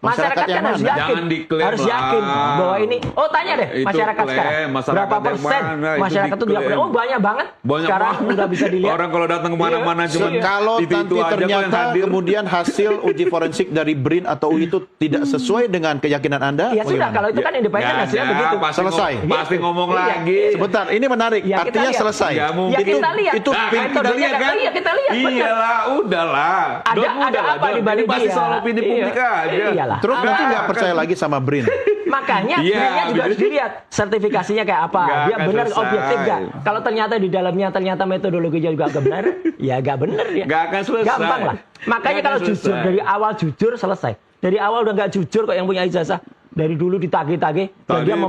Masyarakat Masyarakat yang kan harus mana? yakin. Jangan diklaim Harus lah. yakin bahwa ini. Oh tanya deh Itu masyarakat klaim, sekarang. masyarakat Berapa yang persen mana, itu masyarakat itu diklaim. diklaim? Oh banyak banget. Banyak Sekarang banget. udah bisa dilihat. Orang kalau datang kemana-mana Iya. cuma Kalau itu nanti aja kok yang ternyata hadir. kemudian hasil uji forensik dari BRIN atau UI itu tidak sesuai dengan keyakinan Anda, Ya sudah, bagaimana? kalau itu kan independen Nggak hasilnya ada, begitu. pasti Selesai. Pasti ngomong Iya. lagi. Sebentar, ini menarik. Ya, kita Artinya lihat. selesai. Ya, mungkin. Ya kita lihat. Itu Nah, kan kita metodenya lihat kan? Iya kita lihat. benar. Iyalah, udahlah. Ada- Don, ada udahlah, apa Don. di balik Ini pasti dia? soal opini publik Iya. aja. Iyalah. Terus nanti nggak Akan. percaya lagi sama BRIN. Makanya Iya, BRIN-nya juga begitu. harus dilihat sertifikasinya kayak apa. Nggak Dia akan benar selesai. objektif nggak? Kalau ternyata di dalamnya ternyata metodologinya juga nggak benar, ya nggak benar dia. Nggak akan selesai. Gampang lah. Makanya Nggak kalau akan jujur selesai. dari awal jujur selesai. Dari awal udah nggak jujur kok yang punya ijazah. Dari dulu ditagih-tagih dan Tadi dia pas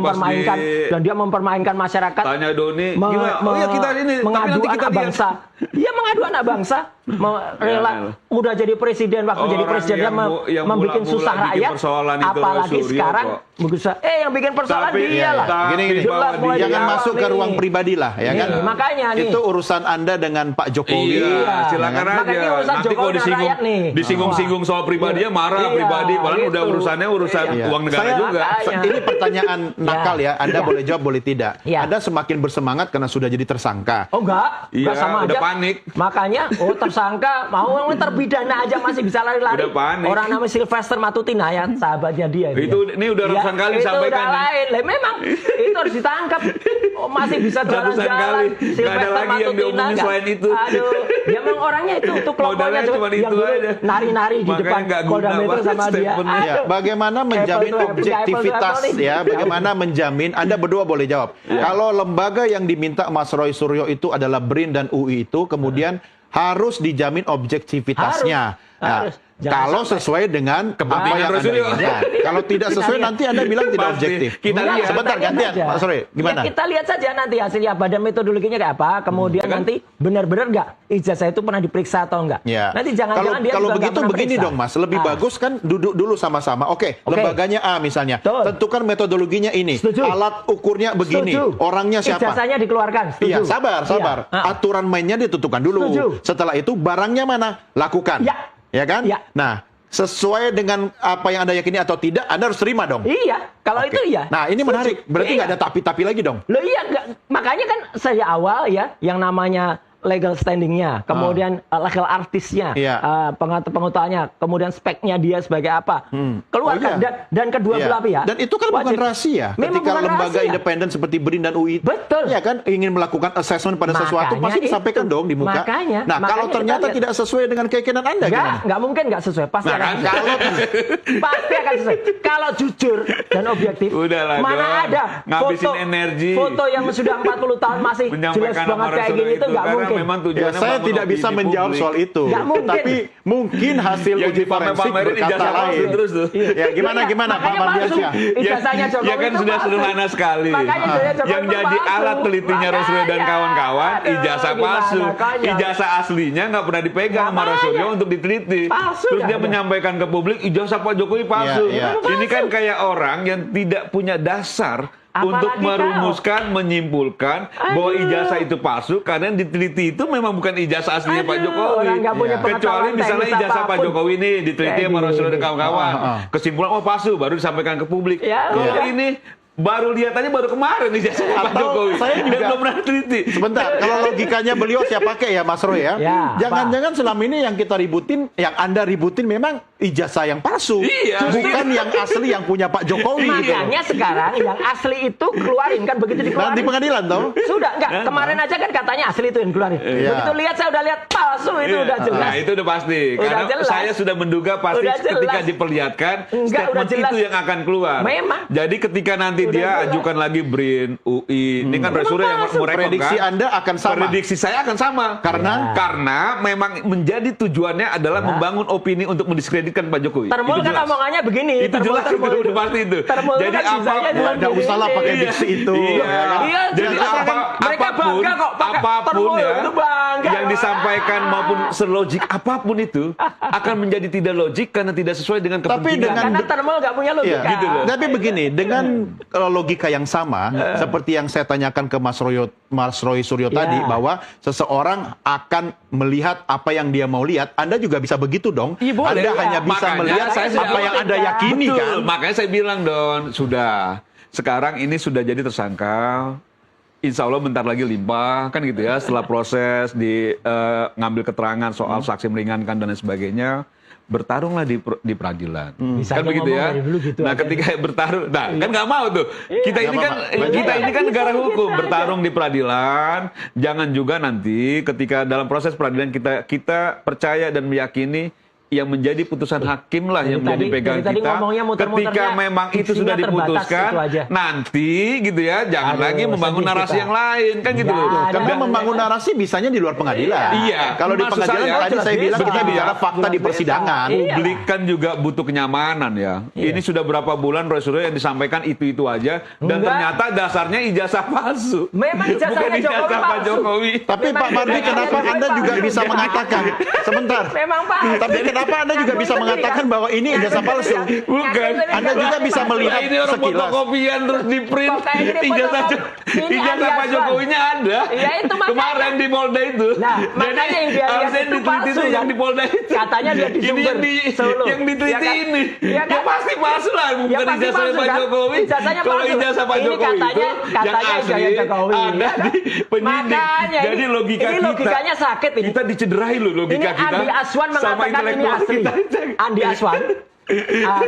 mempermainkan masyarakat. Tanya Doni, gimana? Oh iya, kita ini, tapi mengadu nanti kita anak lihat. bangsa. Iya mengadu anak bangsa, rela Ya. udah jadi presiden waktu jadi Orang presiden dia yang membuat mula-mula susah bikin rakyat. persoalan itu Apalagi Roy Suryo sekarang kok. yang bikin persoalan Tapi- dia lah. Tapi Gini, Jelas mulai dari jangan awal masuk ke nih. ruang pribadi lah, ya kan? Nih, makanya nih. Itu urusan Anda dengan Pak Jokowi. Iya, silakan aja. Makanya urusan Nanti Jokowi kalau dan disinggung, rakyat nih. disinggung-singgung soal pribadinya marah Iya, pribadi, padahal udah gitu. urusannya urusan Iya. uang negara Saya- juga. Makanya. Ini pertanyaan nakal ya. Anda Iya. boleh jawab, boleh tidak. Iya. Anda semakin bersemangat karena sudah jadi tersangka. Oh enggak Iya, sama udah aja. panik. Makanya, tersangka, mau yang terpidana aja masih bisa lari-lari. Udah panik. Orang namanya Sylvester Matutina ya, sahabatnya dia. Ini udah ratusan kali itu disampaikan udah nih. lain. Lah memang itu harus ditangkap. Masih bisa Ratusan jalan-jalan. kali. Nggak ada lagi yang diomongin nggak? selain itu. Aduh, dia memang orangnya itu kelompoknya Modalnya cuma yang itu dulu aja. nari-nari di Makanya depan nggak Polda guna Metro banget sama dia. statementnya. Ya, bagaimana menjamin Apple to objektivitas Apple nih. ya? Bagaimana menjamin? Anda berdua boleh jawab. Kalau lembaga yang diminta Mas Roy Suryo itu adalah BRIN dan UI itu, kemudian harus dijamin objektivitasnya. Harus. Jangan Kalau sampai. sesuai dengan apa Kepentingan yang Roy Anda Suryo. inginkan. Kalau tidak sesuai lihat. nanti Anda bilang tidak Pasti. objektif. Kita Enggak, lihat. Sebentar kita lihat gantian, saja. Mas Roy. Gimana? Ya, kita lihat saja nanti hasilnya pada metodologinya kayak apa. Kemudian Ya kan? nanti benar-benar nggak ijazah itu pernah diperiksa atau enggak. Ya. Nanti jangan-jangan dia kalau juga nggak begitu pernah begini periksa. dong Mas, lebih bagus kan duduk dulu sama-sama. Oke, lembaganya A misalnya. Betul. Tentukan metodologinya ini. Setuju. Alat ukurnya begini. Setuju. Orangnya siapa? Ijazahnya dikeluarkan. Setuju. Iya, sabar. Iya. Ah. Aturan mainnya ditentukan dulu. Setuju. Setelah itu barangnya mana? Lakukan. Ya. kan? Ya. Nah, sesuai dengan apa yang Anda yakini atau tidak, Anda harus terima dong. Iya, kalau Oke. itu iya. Nah, ini Setuju. menarik. Berarti Iya. nggak ada tapi-tapi lagi dong. Loh iya, makanya kan sejak awal ya, yang namanya legal standingnya, kemudian legal artisnya, Iya. pengetahuannya, kemudian speknya dia sebagai apa, keluarkan. Oh, iya. Dan kedua Iya. belah pihak. Dan itu kan bukan wajib. rahasia. Memang Ketika bukan lembaga rahasia. independen seperti BRIN dan UI, Betul. ya kan, ingin melakukan assessment pada sesuatu, Makanya pasti disampaikan itu. dong di muka. Makanya Kalau kita ternyata lihat. tidak sesuai dengan keyakinan Anda, gimana? Nggak mungkin nggak sesuai. Pasti Nah, akan kan? sesuai. Pasti akan sesuai. Kalau jujur dan objektif, Udahlah, mana Don. ada Ngabisin energi. foto yang sudah 40 tahun masih jelas Menyampaikan banget amarah kayak Suryo gini itu nggak karena mungkin. memang Ya, tujuannya saya membangun tidak bisa opini menjawab publik. soal itu. Nggak mungkin. Tapi mungkin hasil Yang uji forensik dipamer-pamerin berkata ijazah palsu lain. terus tuh. Ya, gimana Iya, Pak makanya palsu. Mardiansyah? Ijazahnya Jokowi Ya kan itu sudah palsu. sederhana sekali. Makanya ijazah Jokowi Yang itu jadi palsu. alat telitinya Roy Suryo dan Makanya. kawan-kawan Aduh, ijazah gimana, palsu. konyol. Ijazah aslinya nggak pernah dipegang sama Roy Makanya. Suryo untuk diteliti. Palsu Terus ya, dia udah. menyampaikan ke publik ijazah Pak Jokowi palsu. Iya, iya. Ini kan kayak orang yang tidak punya dasar Apalagi untuk kau. merumuskan, menyimpulkan bahwa Aduh. ijazah itu palsu karena yang diteliti itu memang bukan ijazah aslinya Pak Aduh, Jokowi. orang nggak punya Iya. pengetahuan Kecuali misalnya teknis ijazah Pak apapun. Jokowi ini diteliti Kayak sama Roy Suryo dan gini. kawan-kawan. Ah, ah. Kesimpulan oh palsu baru disampaikan ke publik. Ya, Kalau iya. ini baru lihat aja baru kemarin ijazah Pak Atau Jokowi. saya Dan juga- belum pernah teliti. Sebentar, kalau logikanya beliau saya pakai ya Mas Roy ya. Ya, Jangan-jangan selama ini yang kita ributin, yang Anda ributin memang ijazah yang palsu, Iya. bukan yang asli yang punya Pak Jokowi. gitu. Makanya sekarang yang asli itu keluarin kan begitu dikeluarin. Nanti pengadilan toh? Sudah enggak, kemarin aja kan katanya asli itu yang keluarin. Iya. Begitu lihat saya udah lihat palsu itu udah jelas. Nah, itu udah pasti. Udah Karena jelas. saya sudah menduga pasti Udah jelas. ketika diperlihatkan Enggak, udah statement jelas. itu yang akan keluar. Memang. Jadi ketika nanti Udah dia jelas. ajukan lagi BRIN, UI, ini kan Roy Suryo yang palsu. merekod Prediksi kan? Anda akan sama. Prediksi saya akan sama. Karena? Karena memang menjadi tujuannya adalah membangun opini untuk mendiskreditkan Pak Jokowi. Termul Itu kan jelas. omongannya begini. Itu jelas, itu udah pasti itu. Termul Jadi kan bisanya apapun- cuma Nggak usah lah pakai Iya. diksi itu. Iya. Iya, Jadi jelas kan. Mereka apapun, bangga kok pakai apapun termul, ya, itu bangga. yang disampaikan maupun selogik apapun itu akan menjadi tidak logik karena tidak sesuai dengan Tapi kepentingan. dengan- Karena termul nggak punya logika. Iya. Gitu loh. Tapi begini, dengan logika yang sama seperti yang saya tanyakan ke Mas Roy Suryo Iya. tadi, bahwa seseorang akan melihat apa yang dia mau lihat, Anda juga bisa begitu dong. Iya, boleh. Anda hanya bisa Makanya melihat saya apa sudah- yang Anda yakini Betul, kan. makanya saya bilang Don, sudah. Sekarang ini sudah jadi tersangka. Insya Allah bentar lagi limpah kan gitu ya. Setelah proses di ngambil keterangan soal saksi meringankan dan lain sebagainya, bertarunglah di peradilan. Bisa Kan aja begitu ngomong ya. dari dulu gitu Nah, aja. ketika bertarung, nah kan nggak mau tuh. Kita ini Nggak kan apa-apa. kita ini kan Bisa negara gitu hukum, aja. bertarung di peradilan. Jangan juga nanti ketika dalam proses peradilan kita percaya dan meyakini yang menjadi putusan hakim lah yang menjadi pegang dari tadi kita. ngomongnya muter-muternya, Ketika memang itu diksinya sudah terbatas, diputuskan, itu aja. nanti gitu ya, jangan Aduh, lagi membangun sedih narasi kita. yang lain kan gitu Ya, loh. ada Karena Dan- membangun narasi bisanya di luar pengadilan. Iya. Kalau di Maksud pengadilan saya, tadi saya jelas bilang kita bisa. bicara fakta di Jelas persidangan. bisa. Iya. Publik kan juga butuh kenyamanan ya. Ini sudah berapa bulan Roy Suryo yang disampaikan itu aja dan Enggak. ternyata dasarnya ijazah palsu. Memang ijazahnya Bukan ijazah Jokowi Pak palsu. Jokowi. Tapi Memang Pak Mardi, ijazahnya kenapa Jokowi Anda juga palsu. bisa mengatakan sebentar? Memang palsu. Tapi kenapa Anda juga bisa mengatakan bahwa ini ijazah palsu? Bukan. Anda juga bisa melihat Nah, ini orang sekilas. fotokopian terus di print. Kok kayak gini Ijazah fotokopi? Ini ijazah Andi Pak Aswan. Jokowinya ada. Iya, itu makanya. Kemarin di Polda itu. Nah, makanya yang dia lihat harusnya itu diteliti palsu, itu yang kan? di Polda itu. Katanya dia di Ini Sumber, Solo. yang diteliti Ya kan? ini. Ya kan? Ya pasti palsu lah, bukan Ya pasti ijazah palsu, Pak kan? Jokowi. Ijazahnya Kalau palsu. ijazah Pak Ini Jokowi itu katanya yang asli ijazah Jokowi. ada di penyidik. Makanya Jadi ini- logika ini kita. logikanya sakit ini. Kita dicederai loh logika Ini kita. Andi Aswan sama mengatakan ini intelektual asli. kita. Andi Aswan,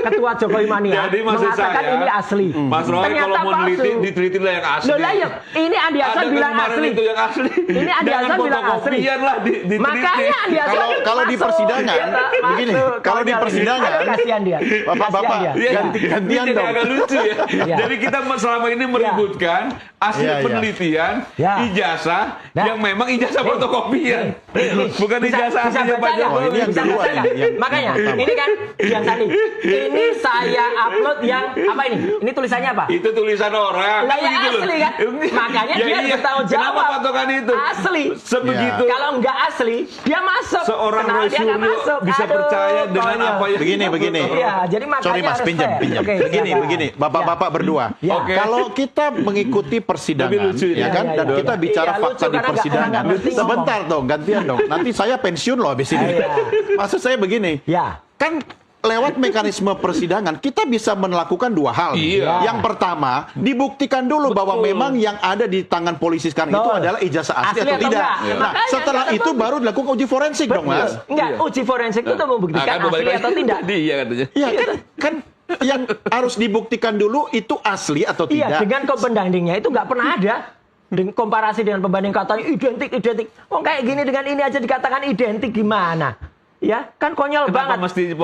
ketua Jokowi Mania, Jadi maksud mengatakan saya, ini asli. Mas Roy Ternyata kalau mau palsu. diteliti lah yang asli. Loh lah ya, ini Andi Aswan Ada kan bilang kemarin asli. itu yang asli. Ini Andi Jangan Aswan bilang asli. fotokopian lah diteliti. Makanya Andi Aswan Kalau di masuk. persidangan, Ya, tak, begini, masuk. kalau di Konyol. persidangan, Aduh, kasihan dia. Bapak-bapak, Kasihan dia. Iya, gantian ini dong. agak lucu ya. Iya. Jadi kita selama ini meributkan hasil Iya, iya. penelitian, Ya. ijazah Nah. yang memang ijazah fotokopian. Bukan Bisa- ijazah bisa aslinya baca Pak nggak? Jokowi. ini yang Bisa duluan baca ini, nggak? yang Makanya pertama. ini kan yang tadi. Ini saya upload yang apa ini? Ini tulisannya apa? Itu tulisan orang. Lah ya Begitu loh. asli kan? Makanya Ya dia iya. bertanggung jawab. Kenapa patokan itu? Asli. Sebegitu. Kalau nggak asli, dia masuk. Seorang Kenal Roy dia nggak Suryo masuk. bisa Aduh, percaya dengan konyol. apa yang Begini. Iya, jadi makanya Sorry Mas, harus pinjam. fair. Oke, Begini, silakan. Bapak-bapak berdua. Ya. Oke. Kalau kita mengikuti Lebih persidangan, lucu ini. ya kan, Iya, dan iya, kita iya. bicara Iya, fakta lucu di karena nggak persidangan. ngerti ngomong. Sebentar dong, gantian dong. Nanti saya pensiun loh habis ini. Iya. Maksud saya begini, Ya. kan lewat mekanisme persidangan kita bisa melakukan dua hal. Iya. Yang pertama, dibuktikan dulu bahwa memang yang ada di tangan polisi sekarang itu Betul. adalah ijazah asli Asli atau atau tidak. enggak? Nah, Makanya setelah nggak itu ada baru dilakukan uji forensik dong, Mas. Enggak, Iya. uji forensik itu membuktikan Nah, kan balik asli lagi atau tidak. tadi, iya katanya. Iya kan yang harus dibuktikan dulu itu asli atau Iya, tidak. dengan pembandingnya itu nggak pernah ada. Dengan komparasi dengan pembanding katanya identik. Oh kayak gini dengan ini aja dikatakan identik gimana? Ya, kan konyol Kenapa banget. mesti pembanding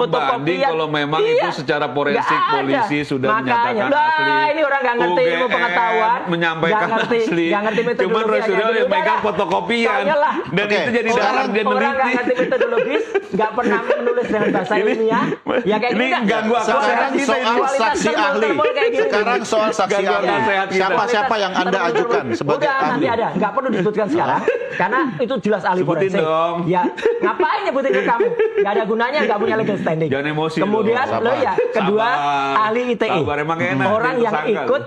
Fotokopian. kalau memang Iya. itu secara forensik Nggak ada. polisi sudah Makanya, menyatakan lah, asli. ini orang nggak ngerti ilmu UGM pengetahuan, menyampaikan nggak ngerti, asli. nggak ngerti metodologi. Cuman Roy Suryo Udah, yang megang udah. fotokopian. Konyol lah. Dan Oke, itu jadi dasar sekarang dia Orang nggak meneliti. ngerti metodologis, nggak pernah menulis dengan bahasa Ini- ilmiah. Ya kayak ini gini dah. ganggu akal Sekarang sehat kita soal ini. Kualitas saksi ahli. termul kayak gini. Sekarang soal saksi Ganggu ahli. akal sehat kita. Siapa yang Anda ajukan sebagai Udah, nanti ahli? ada, nggak perlu disebutkan sekarang, karena itu jelas ahli Sebutin forensik. dong. Ya, ngapain nyebutin ke kamu? Nggak ada gunanya, nggak punya legal standing. Jangan emosi Kemudian dong. lo ya, kedua Sabar. ahli ITE. Sabar, emang enak Orang jadi yang tersangka ikut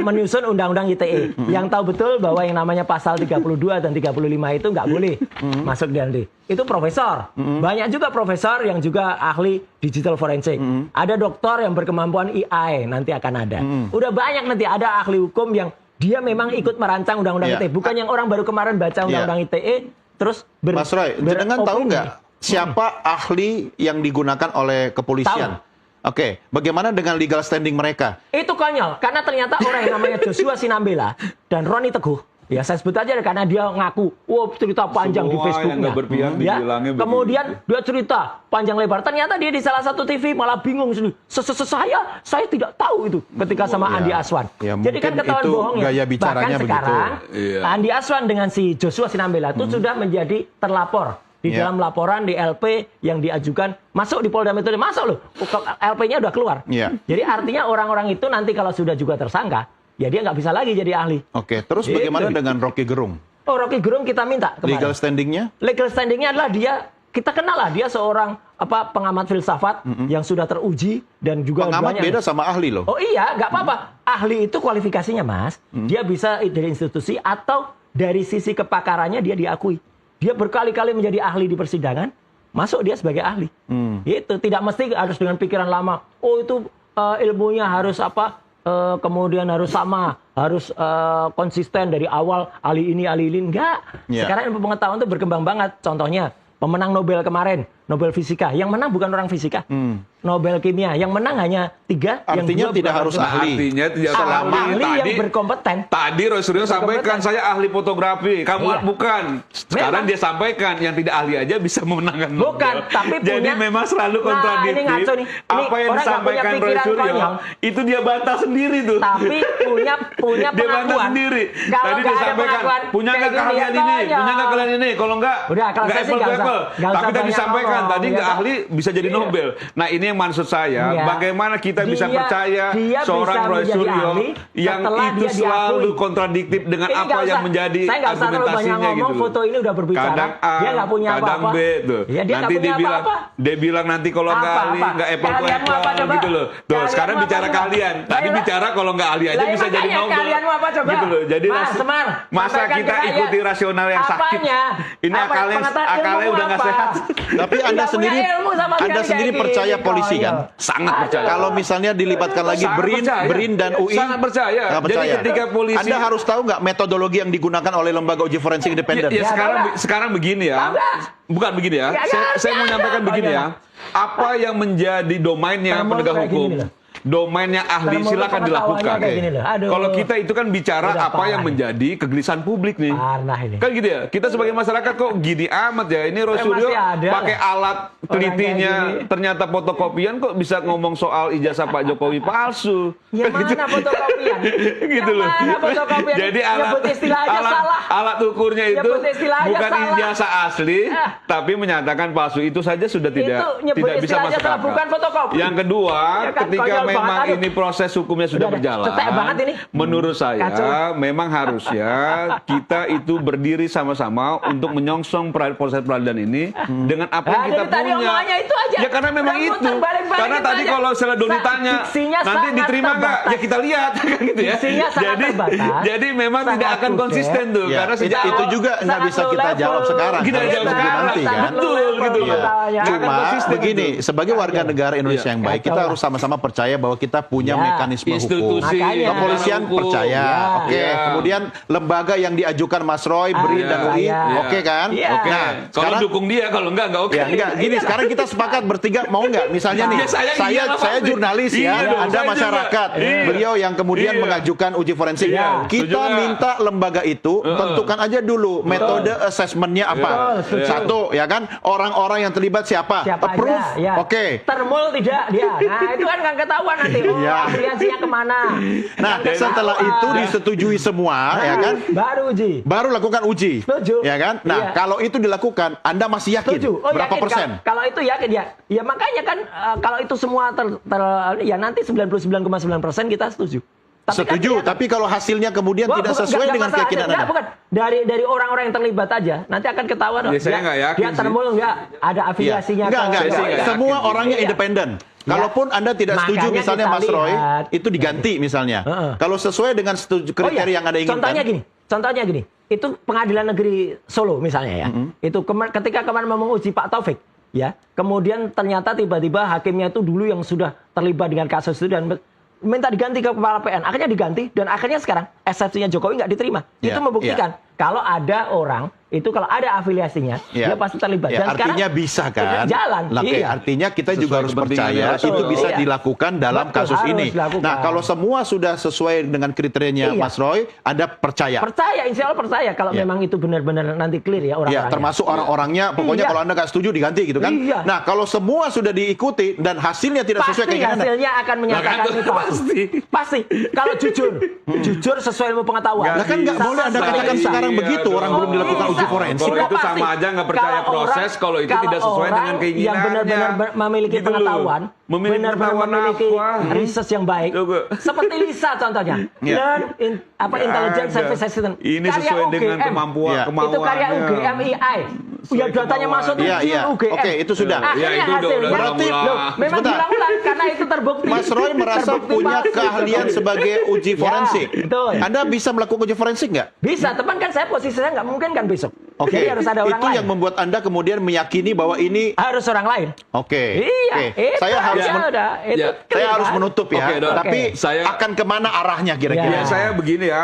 menyusun undang-undang ITE, yang tahu betul bahwa yang namanya pasal 32 dan 35 itu nggak boleh masuk nanti. Itu profesor. Banyak juga profesor yang juga ahli digital forensik. Ada doktor yang berkemampuan AI nanti akan ada. Udah banyak nanti ada ahli hukum yang dia memang ikut merancang undang-undang Iya. ITE. Bukan yang orang baru kemarin baca undang-undang ITE terus Mas Roy, jenengan tahu beropini. nggak siapa ahli yang digunakan oleh kepolisian? Oke, bagaimana dengan legal standing mereka? Itu konyol, karena ternyata orang yang namanya Joshua Sinambela dan Roni Teguh, ya saya sebut aja karena dia ngaku, cerita panjang di Semua Facebooknya. yang nggak berpihak dibilangnya begitu. Kemudian dia cerita panjang lebar, ternyata dia di salah satu TV malah bingung sendiri. Saya tidak tahu itu ketika sama Andi Aswan. Ya, Jadi kan mungkin ketahuan itu bohongnya. gaya bicaranya Bahkan begitu. sekarang Iya. Andi Aswan dengan si Joshua Sinambela itu sudah menjadi terlapor. Di dalam laporan di LP yang diajukan masuk di Polda Metro, masuk loh, LP-nya udah keluar. Jadi artinya orang-orang itu nanti kalau sudah juga tersangka, ya dia nggak bisa lagi jadi ahli. Oke, terus bagaimana dengan Rocky Gerung? Oh, Rocky Gerung kita minta kemarin. Legal standingnya? Legal standingnya adalah kita kenal lah dia seorang pengamat filsafat yang sudah teruji dan juga Pengamat banyak. beda sama ahli loh. Oh iya, nggak apa-apa. Ahli itu kualifikasinya Mas, dia bisa dari institusi atau dari sisi kepakarannya dia diakui. Dia berkali-kali menjadi ahli di persidangan, masuk dia sebagai ahli. Itu tidak mesti harus dengan pikiran lama. Oh itu ilmunya harus kemudian harus sama, harus konsisten dari awal ahli ini enggak. Sekarang ilmu pengetahuan itu berkembang banget. Contohnya pemenang Nobel kemarin, Nobel Fisika, yang menang bukan orang fisika. Nobel Kimia, yang menang hanya 3. Artinya yang 2 tidak bukan harus orang ahli. Artinya tidak ahli tadi, yang berkompeten. Tadi Roy Suryo sampaikan saya ahli fotografi, kamu bukan. Sekarang dia sampaikan yang tidak ahli aja bisa memenangkan Nobel. Bukan, tapi jadi punya, memang selalu kontradiktif. Ini ngaco nih. Apa yang orang disampaikan Roy Suryo konyol, itu dia bantah sendiri tuh. tapi punya dia bantah pengakuan. sendiri. Kalau Tadi nggak dia ada sampaikan, pengakuan punya nggak kayak gini, kalian ini, konyol. punya nggak kalian ini. Kalau nggak, Udah, kalau saya sih apple to nggak usah- apple. nggak usah Tapi tadi banyak sampaikan, ngomong, tadi ya nggak kan? ahli bisa jadi Iya. Nobel. Nah ini yang maksud saya, Iya. bagaimana kita bisa Dia- percaya dia seorang bisa Roy menjadi Suryo ahli yang setelah itu dia selalu diakui. kontradiktif dengan Ini apa nggak yang usah- menjadi saya nggak usah terlalu banyak argumentasinya ngomong, gitu. foto ini udah berbicara. Kadang A, Dia nggak punya kadang apa-apa. B tuh. Ya, dia nanti nggak punya apa-apa. dia bilang nanti kalau nggak Apa, ahli, apa? nggak apple to Kalian mau apa apple coba? gitu loh. Tuh Kalian sekarang mau apa bicara coba? kalian. Tadi Lah, bicara kalau nggak ahli aja lah, bisa jadi makanya Nobel. kalian mau apa coba? Gitu loh. Jadi Mas Semar, masa sampaikan kita ke rakyat. ikuti rasional yang sakit? Apanya? Ini Apa pengetahuan akalnya ilmu udah nggak apa? sehat. Tapi Anda Tidak sendiri, punya ilmu sama sekali Anda sendiri kayak percaya gini, polisi konyol. kan? Sangat percaya. Kalau misalnya dilibatkan lagi Sangat percaya. BRIN dan UI, Sangat percaya. nggak Jadi percaya. ketika polisi- Anda harus tahu nggak metodologi yang digunakan oleh lembaga uji forensik independen? Ya, tahu sekarang begini ya. Tahu nggak? Bukan begini ya. Ya, Saya mau ya, nyampaikan ya. begini Oh, ya. Apa yang menjadi domainnya Termol penegak kayak gini hukum? loh. Domainnya ahli Termol silakan pengetahuannya dilakukan. kayak gini loh. Aduh. Kalau kita itu kan bicara Udah apa parah yang ini. menjadi kegelisahan publik nih. Parah ini. Kan gitu ya. Kita sebagai masyarakat kok gini amat ya. Ini Roy Suryo masih ada pakai lah. alat telitinya kayak gini. ternyata fotokopian kok bisa ngomong soal ijazah Pak Jokowi palsu. Yang Kan gitu. mana fotokopian? Gitu Yang loh. mana fotokopian? Jadi alat Nyebut istilah aja salah. alat ukurnya itu Nyebut istilah aja bukan salah. ijazah asli, tapi menyatakan palsu. Itu saja sudah nyebut tidak bisa istilah aja masuk salah, akal. bukan fotokopi. Yang kedua, Ya kan, ketika konyol memang banget, aduh. ini proses hukumnya sudah Udah, berjalan, cetek banget ini. menurut saya Kacau. memang harusnya kita itu berdiri sama-sama untuk menyongsong proses peradilan ini dengan apa yang Nah, kita dari tadi punya. omongannya itu aja. Ya karena memang Udah itu. muter balik-balik Karena itu tadi aja. kalau Sela Doni tanya, Diksinya nanti sangat diterima nggak? terbatas. Ya kita lihat kan gitu ya. Diksinya sangat Jadi terbatas. jadi memang Sangat tidak akan kudet. konsisten tuh Ya, karena sejak itu awal- juga nggak sangat bisa low kita level. jawab sekarang. Kita harus jawab tunggu sekarang. nanti kan. Betul gitu loh. Iya. Nggak akan Cuma konsisten begini, itu. sebagai warga negara Indonesia yang baik, kita Kacau harus sama-sama percaya bahwa kita punya Ya. mekanisme hukum. Institusi, Makanya. Kepolisian hukum. percaya, Ya. oke. Ya. Kemudian lembaga yang diajukan Mas Roy, BRIN dan UI, ya. oke kan? Ya. Oke. Nah, Kalau sekarang dukung dia, kalau enggak oke. ya enggak, gini sekarang kita sepakat bertiga mau nggak? Misalnya nih, Ya, saya iyalah saya pasti. jurnalis Iya ya, dong, Anda saya juga. masyarakat, Iya. beliau yang kemudian Iya. mengajukan uji forensik. Iya, setuju Kita nggak? minta lembaga itu tentukan aja dulu metode assessmentnya apa. Betul, setuju. Satu, ya kan? Orang-orang yang terlibat siapa? Siapa Approve, aja, ya. oke. Termol tidak dia. Nah, itu kan nggak ketahuan nanti. Oh, Iya. afiliasinya kemana? Nah, Nggak setelah ketahuan. itu disetujui semua, ya kan? Baru uji. Baru lakukan uji. Setuju. Ya kan? Nah, Iya. kalau itu dilakukan, Anda masih yakin? Setuju. Oh, Berapa yakin. persen? Kalau itu yakin ya. Ya makanya kan kalau itu semua ya nanti 99,9% kita setuju. Setuju, kan, tapi kalau hasilnya kemudian Wah, tidak bukan, sesuai nggak dengan masalah. keyakinan Nggak, Anda. bukan. Dari orang-orang yang terlibat aja, nanti akan ketahuan. Ya, saya nggak yakin Dia sih. termol nggak ada afiliasinya. Enggak. Saya sih nggak Semua yakin. orangnya Iya. independen. Ya. Kalaupun Anda tidak setuju Makanya misalnya kita Mas Roy, lihat. itu diganti misalnya. Heeh. Kalau sesuai dengan kriteria yang Anda inginkan. Contohnya gini. Itu Pengadilan Negeri Solo misalnya ya. Itu ketika kemarin mau menguji Pak Taufik, ya. Kemudian ternyata tiba-tiba hakimnya itu dulu yang sudah terlibat dengan kasus itu dan minta diganti ke kepala PN. Akhirnya diganti dan akhirnya sekarang eksepsinya Jokowi nggak diterima. Ya, Itu membuktikan kalau ada orang itu kalau ada afiliasinya, dia pasti terlibat. Ya, Dan artinya sekarang bisa kan? jalan. Artinya kita Sesuai juga harus kepentingan percaya Roysuryo. itu bisa Iya. dilakukan dalam Betul, kasus harus ini. dilakukan. Nah, kalau semua sudah sesuai dengan kriterianya Iya. Mas Roy, Anda percaya? Percaya, insya Allah percaya kalau Iya. memang itu benar-benar nanti clear ya Ya, orang-orangnya. termasuk orang-orangnya, pokoknya Iya. kalau Anda nggak setuju diganti gitu kan? Iya. Nah, kalau semua sudah diikuti dan hasilnya tidak sesuai Pasti keinginan Anda, hasilnya akan menyatakan Nah, kan, itu pasti. Kalau jujur sesuai ilmu pengetahuan. Lah kan nggak Sama boleh Anda sekali katakan bisa. sekarang begitu, orang belum dilakukan Bisa. uji forensik. Kalau itu Pasti. sama aja nggak percaya Kalau proses, kalau itu tidak sesuai orang dengan keinginannya. yang benar-benar memiliki Gitu loh. pengetahuan, Memiliki benar-benar pengetahuan memiliki apa? research yang baik. Coba. Seperti Lisa contohnya. Iya. Dan Intelligence Ada. Service Assistant. Ini Karya sesuai dengan UGM. kemampuan, Iya. kemauannya. Itu karya UGMII. Ya datanya masuk tuh Iya, iya. UGM. Oke, itu sudah. Akhirnya Ya, itu udah hasilnya ulang-ulang. loh, memang Sebentar. diulang-ulang karena itu terbukti. Mas Roy merasa Terbukti punya pasti. keahlian sebagai uji Ya, forensik. betul. Anda bisa melakukan uji forensik nggak? Bisa, teman kan saya posisinya nggak mungkin kan besok. Oke, Jadi harus ada orang itu lain. yang membuat Anda kemudian meyakini bahwa ini Harus orang lain. oke. Iya, Oke. itu Saya harus aja udah. Itu Ya, clear, saya harus kan? menutup ya. Oke, Dok. Tapi Oke. Saya- akan kemana arahnya kira-kira? Ya. Ya, saya begini ya.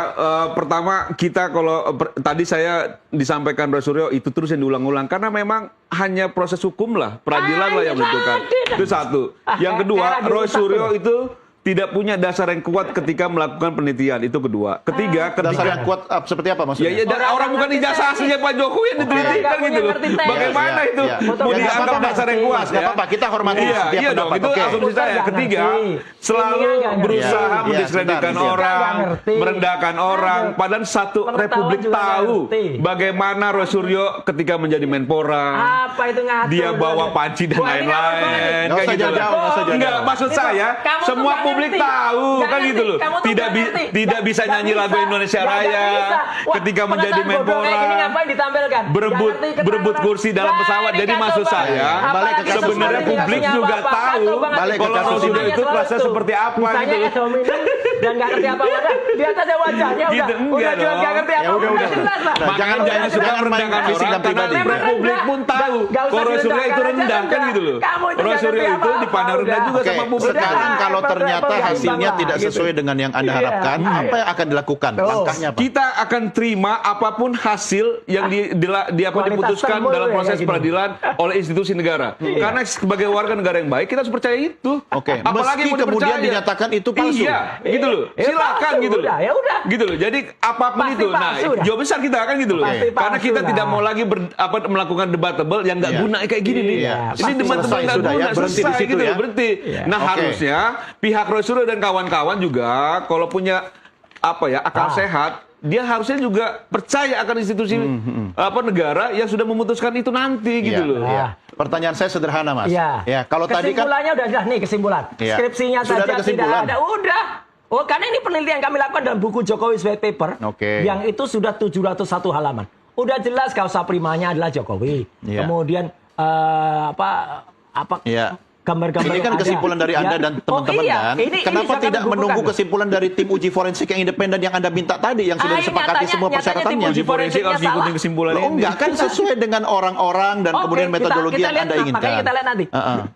Pertama kita kalau tadi saya disampaikan Roysuryo itu terus yang diulang-ulang karena memang hanya proses hukum lah, peradilan lah yang menentukan. Itu satu. Yang kedua, Daerah Roysuryo dirusak itu tidak punya dasar yang kuat ketika melakukan penelitian. Itu kedua. Ketiga, Dasar ketika yang kuat seperti apa Ya, maksudnya? ya, dan Orang orang bukan ngerti ijazah teknik. aslinya Pak Jokowi yang diteliti Nggak kan punya gitu loh. ngerti teknik. Bagaimana Iya, itu iya. mau Betul. Ya, nggak dianggap apa-apa, dasar yang ngerti. kuat? Mas, nggak apa-apa. Kita hormati Iya, setiap iya dong. pendapat. Itu Oke. asumsi saya. Nggak Ketiga, ngerti. selalu Ini nggak ngerti. berusaha Iya, mendiskreditkan sebentar, orang, nggak ngerti. merendahkan orang. Padahal satu Pengetahuan republik juga nggak tahu ngerti. bagaimana Roysuryo ketika menjadi Menpora. Apa itu ngatur? Dia bawa panci dan Wah, ini ngawur banget. lain-lain. Nggak usah Kayak gitu loh. jauh-jauh, nggak usah jauh-jauh. Enggak, maksud Itu, saya kamu tuh semua nggak publik ngerti. tahu Nggak kan ngerti. gitu loh. Kamu tuh Tidak nggak ngerti. tidak bisa Nggak nyanyi lagu bisa. Indonesia Nggak Raya bisa. Wah, ketika menjadi pengetahuan bodoh kayak Menpora. gini ngapain ditampilkan? Berebut Nggak ngerti berebut keterangan. kursi dalam Nah, pesawat. ini Jadi kacau maksud banget. saya Balik ke kasus sebenarnya ini. publik Nggak juga apa-apa. tahu Kacau banget. Balik ke kalau kasus Roysuryo ini. itu kelasnya seperti apa Misalnya gitu. es dominan dan nggak ngerti apa-apa. Di atasnya wajahnya udah. Gitu, enggak Udah jelas dong. nggak ngerti Ya apa-apa. udah, udah. Jelas lah. Nah, Makanya jangan suka merendahkan fisik orang dan karena pribadi. Memang publik pun tahu Nggak usah kalau Roysuryo itu direndahkan aja, rendah kan udah. gitu loh. Kamu itu nggak Roysuryo ngerti itu apa-apa, dipandang rendah udah. juga Oke, sama publik. sekarang Udah, kalau ternyata level hasilnya gampang tidak lah, sesuai dengan yang Anda Iya. harapkan, apa yang akan dilakukan? Tuh. Langkahnya apa? Kita akan terima apapun hasil yang Kualitas diputuskan termul dalam ya, proses kayak gini. peradilan oleh institusi negara. Karena sebagai warga negara yang baik kita harus percaya itu. Oke, Apalagi meski mau kemudian dipercaya. dinyatakan itu palsu. Iya, gitu loh. Ya Silakan palsu, gitu loh. udah, ya udah. Gitu loh. Jadi apapun Pasti itu. Nah, palsu dah. jawab besar kita kan gitu loh. Pasti Karena palsu kita lah. tidak mau lagi melakukan debatable yang nggak Iya. guna kayak gini nih. Iya. Ini Pasti debatable selesai nggak sudah ya, guna, berhenti di selesai situ gitu ya. loh, berhenti. Nah, Oke. harusnya pihak Roysuryo dan kawan-kawan juga kalau punya akal sehat, dia harusnya juga percaya akan institusi negara yang sudah memutuskan itu nanti gitu Iya, loh. iya. Pertanyaan saya sederhana, Mas. Iya. Ya, kalau tadi kan kesimpulannya udah jelas nih kesimpulan. Iya. Skripsinya Sudah saja ada kesimpulan? tidak ada. Udah. Oh, karena ini penelitian yang kami lakukan dalam buku Jokowi White Paper. Oke. Yang itu sudah 701 halaman. Udah jelas kausa primanya adalah Jokowi. Iya. Kemudian Iya. gambar-gambar ini kan yang ada. kesimpulan dari Anda Ya. dan teman-teman iya. kan. Ini Kenapa bisa kami tidak bukukan. menunggu kesimpulan dari tim uji forensik yang independen yang Anda minta tadi yang sudah disepakati semua persyaratannya? Uji forensik harus diikuti kesimpulan Loh, ini. enggak kan sesuai dengan orang-orang dan Oke, kemudian metodologi kita yang lihat, Anda inginkan. Makanya kita lihat nanti.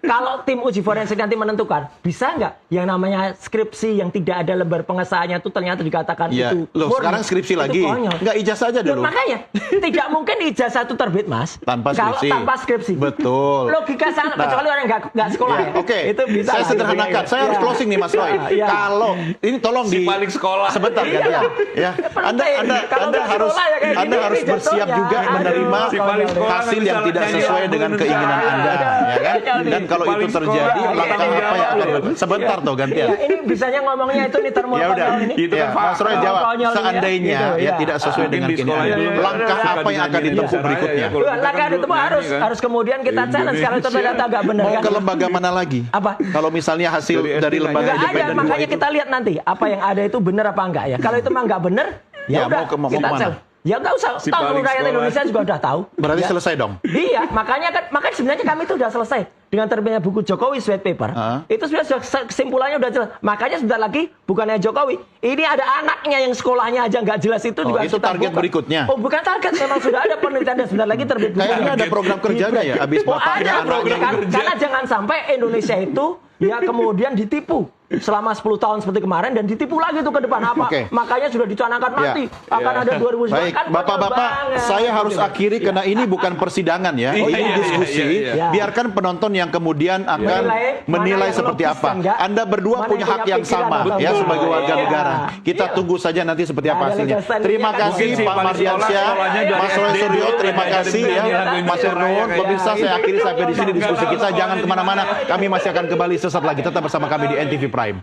Kalau tim uji forensik nanti menentukan, bisa nggak yang namanya skripsi yang tidak ada lembar pengesahannya itu ternyata dikatakan Iya. itu Loh, murni, sekarang skripsi itu lagi. konyol. Enggak ijazah aja Loh, dulu. makanya tidak mungkin ijazah itu terbit, Mas. Tanpa Kalau skripsi. tanpa skripsi. Betul. Logika sangat Nah. kecuali orang yang nggak sekolah Iya, ya. Oke, Itu bisa. saya lah, sederhanakan. gitu. Saya harus Iya. closing nih, Mas Roy. Iya. Kalau ini tolong Si paling sekolah. sebentar Iya. gantian. Ya, Penting. Kalau Anda nggak harus sekolah ya kayak Anda gini, harus ini bersiap jatuhnya. juga Aduh, menerima Si paling sekolah hasil nggak yang bisa tidak nyanyi sesuai lagu dengan Indonesia keinginan Raya. Anda, ya kan? Iya. Dan kalau itu Paling terjadi, sekolah, langkah tanggung apa yang akan jawab. sebentar toh gantian. Iya, ini bisanya ngomongnya itu nih termol Ya udah, konyol ini. Itu ya, kan Mas Roy fakta. jawab. Konyol ini ya. Seandainya Gitu, ya ya. tidak sesuai Mungkin dengan di sekolah keinginan, dulu langkah suka apa yang akan dinyanyiin ditempuh Indonesia Raya, berikutnya? ya. Kalau kita Langkah kan itu dulu harus nyanyi kan. harus kemudian kita challenge kalau itu ternyata agak benar Mau kan. ke lembaga mana lagi? Apa? Kalau misalnya hasil Dari dari SD lembaga Nggak ada, independen dua makanya itu. kita lihat nanti apa yang ada itu benar apa enggak ya. Kalau itu mah enggak benar, Ya, ya udah mau kita kemana? cel. Ya enggak usah. Si Tahu paling rakyat sekolah. Indonesia juga udah tahu. Berarti Ya. selesai dong. Iya, makanya sebenarnya kami itu udah selesai dengan terbitnya buku Jokowi White Paper. Itu sudah kesimpulannya udah jelas. Makanya sebentar lagi bukannya Jokowi, ini ada anaknya yang sekolahnya aja nggak jelas itu juga itu kita target buka. berikutnya. Oh, bukan target, memang sudah ada penelitian dan sebentar lagi terbit buku. Kayaknya ada program kerjanya ya, abis Oh, bapaknya ada anaknya. karena jangan sampai Indonesia itu ya kemudian ditipu selama 10 tahun seperti kemarin dan ditipu lagi tuh ke depan apa? Oke. Makanya sudah dicanangkan mati akan ada 2009. Baik, Kan Bapak-bapak, banget. saya harus akhiri karena ini bukan persidangan ya. Ini diskusi. iya. Biarkan penonton yang kemudian akan Menilai menilai mana yang seperti logis apa. dan enggak, Anda berdua mana punya yang hak punya yang pikiran sama atau ya enggak. sebagai warga Iya. negara. Kita Iya. tunggu saja nanti seperti apa Nah, ada hasilnya. legasan Terima ini kan kasih mungkin sih, Pak paling Mardiansyah, sekolahnya dari Mas Roy SD Suryo, dulu, terima dari kasih SD ya. lagu Mas Indonesia Ernun, Raya, pemirsa saya akhiri sampai di sini diskusi kita. Jangan kemana-mana. Kami masih akan kembali sesaat lagi. Tetap bersama kami di NTV Prime.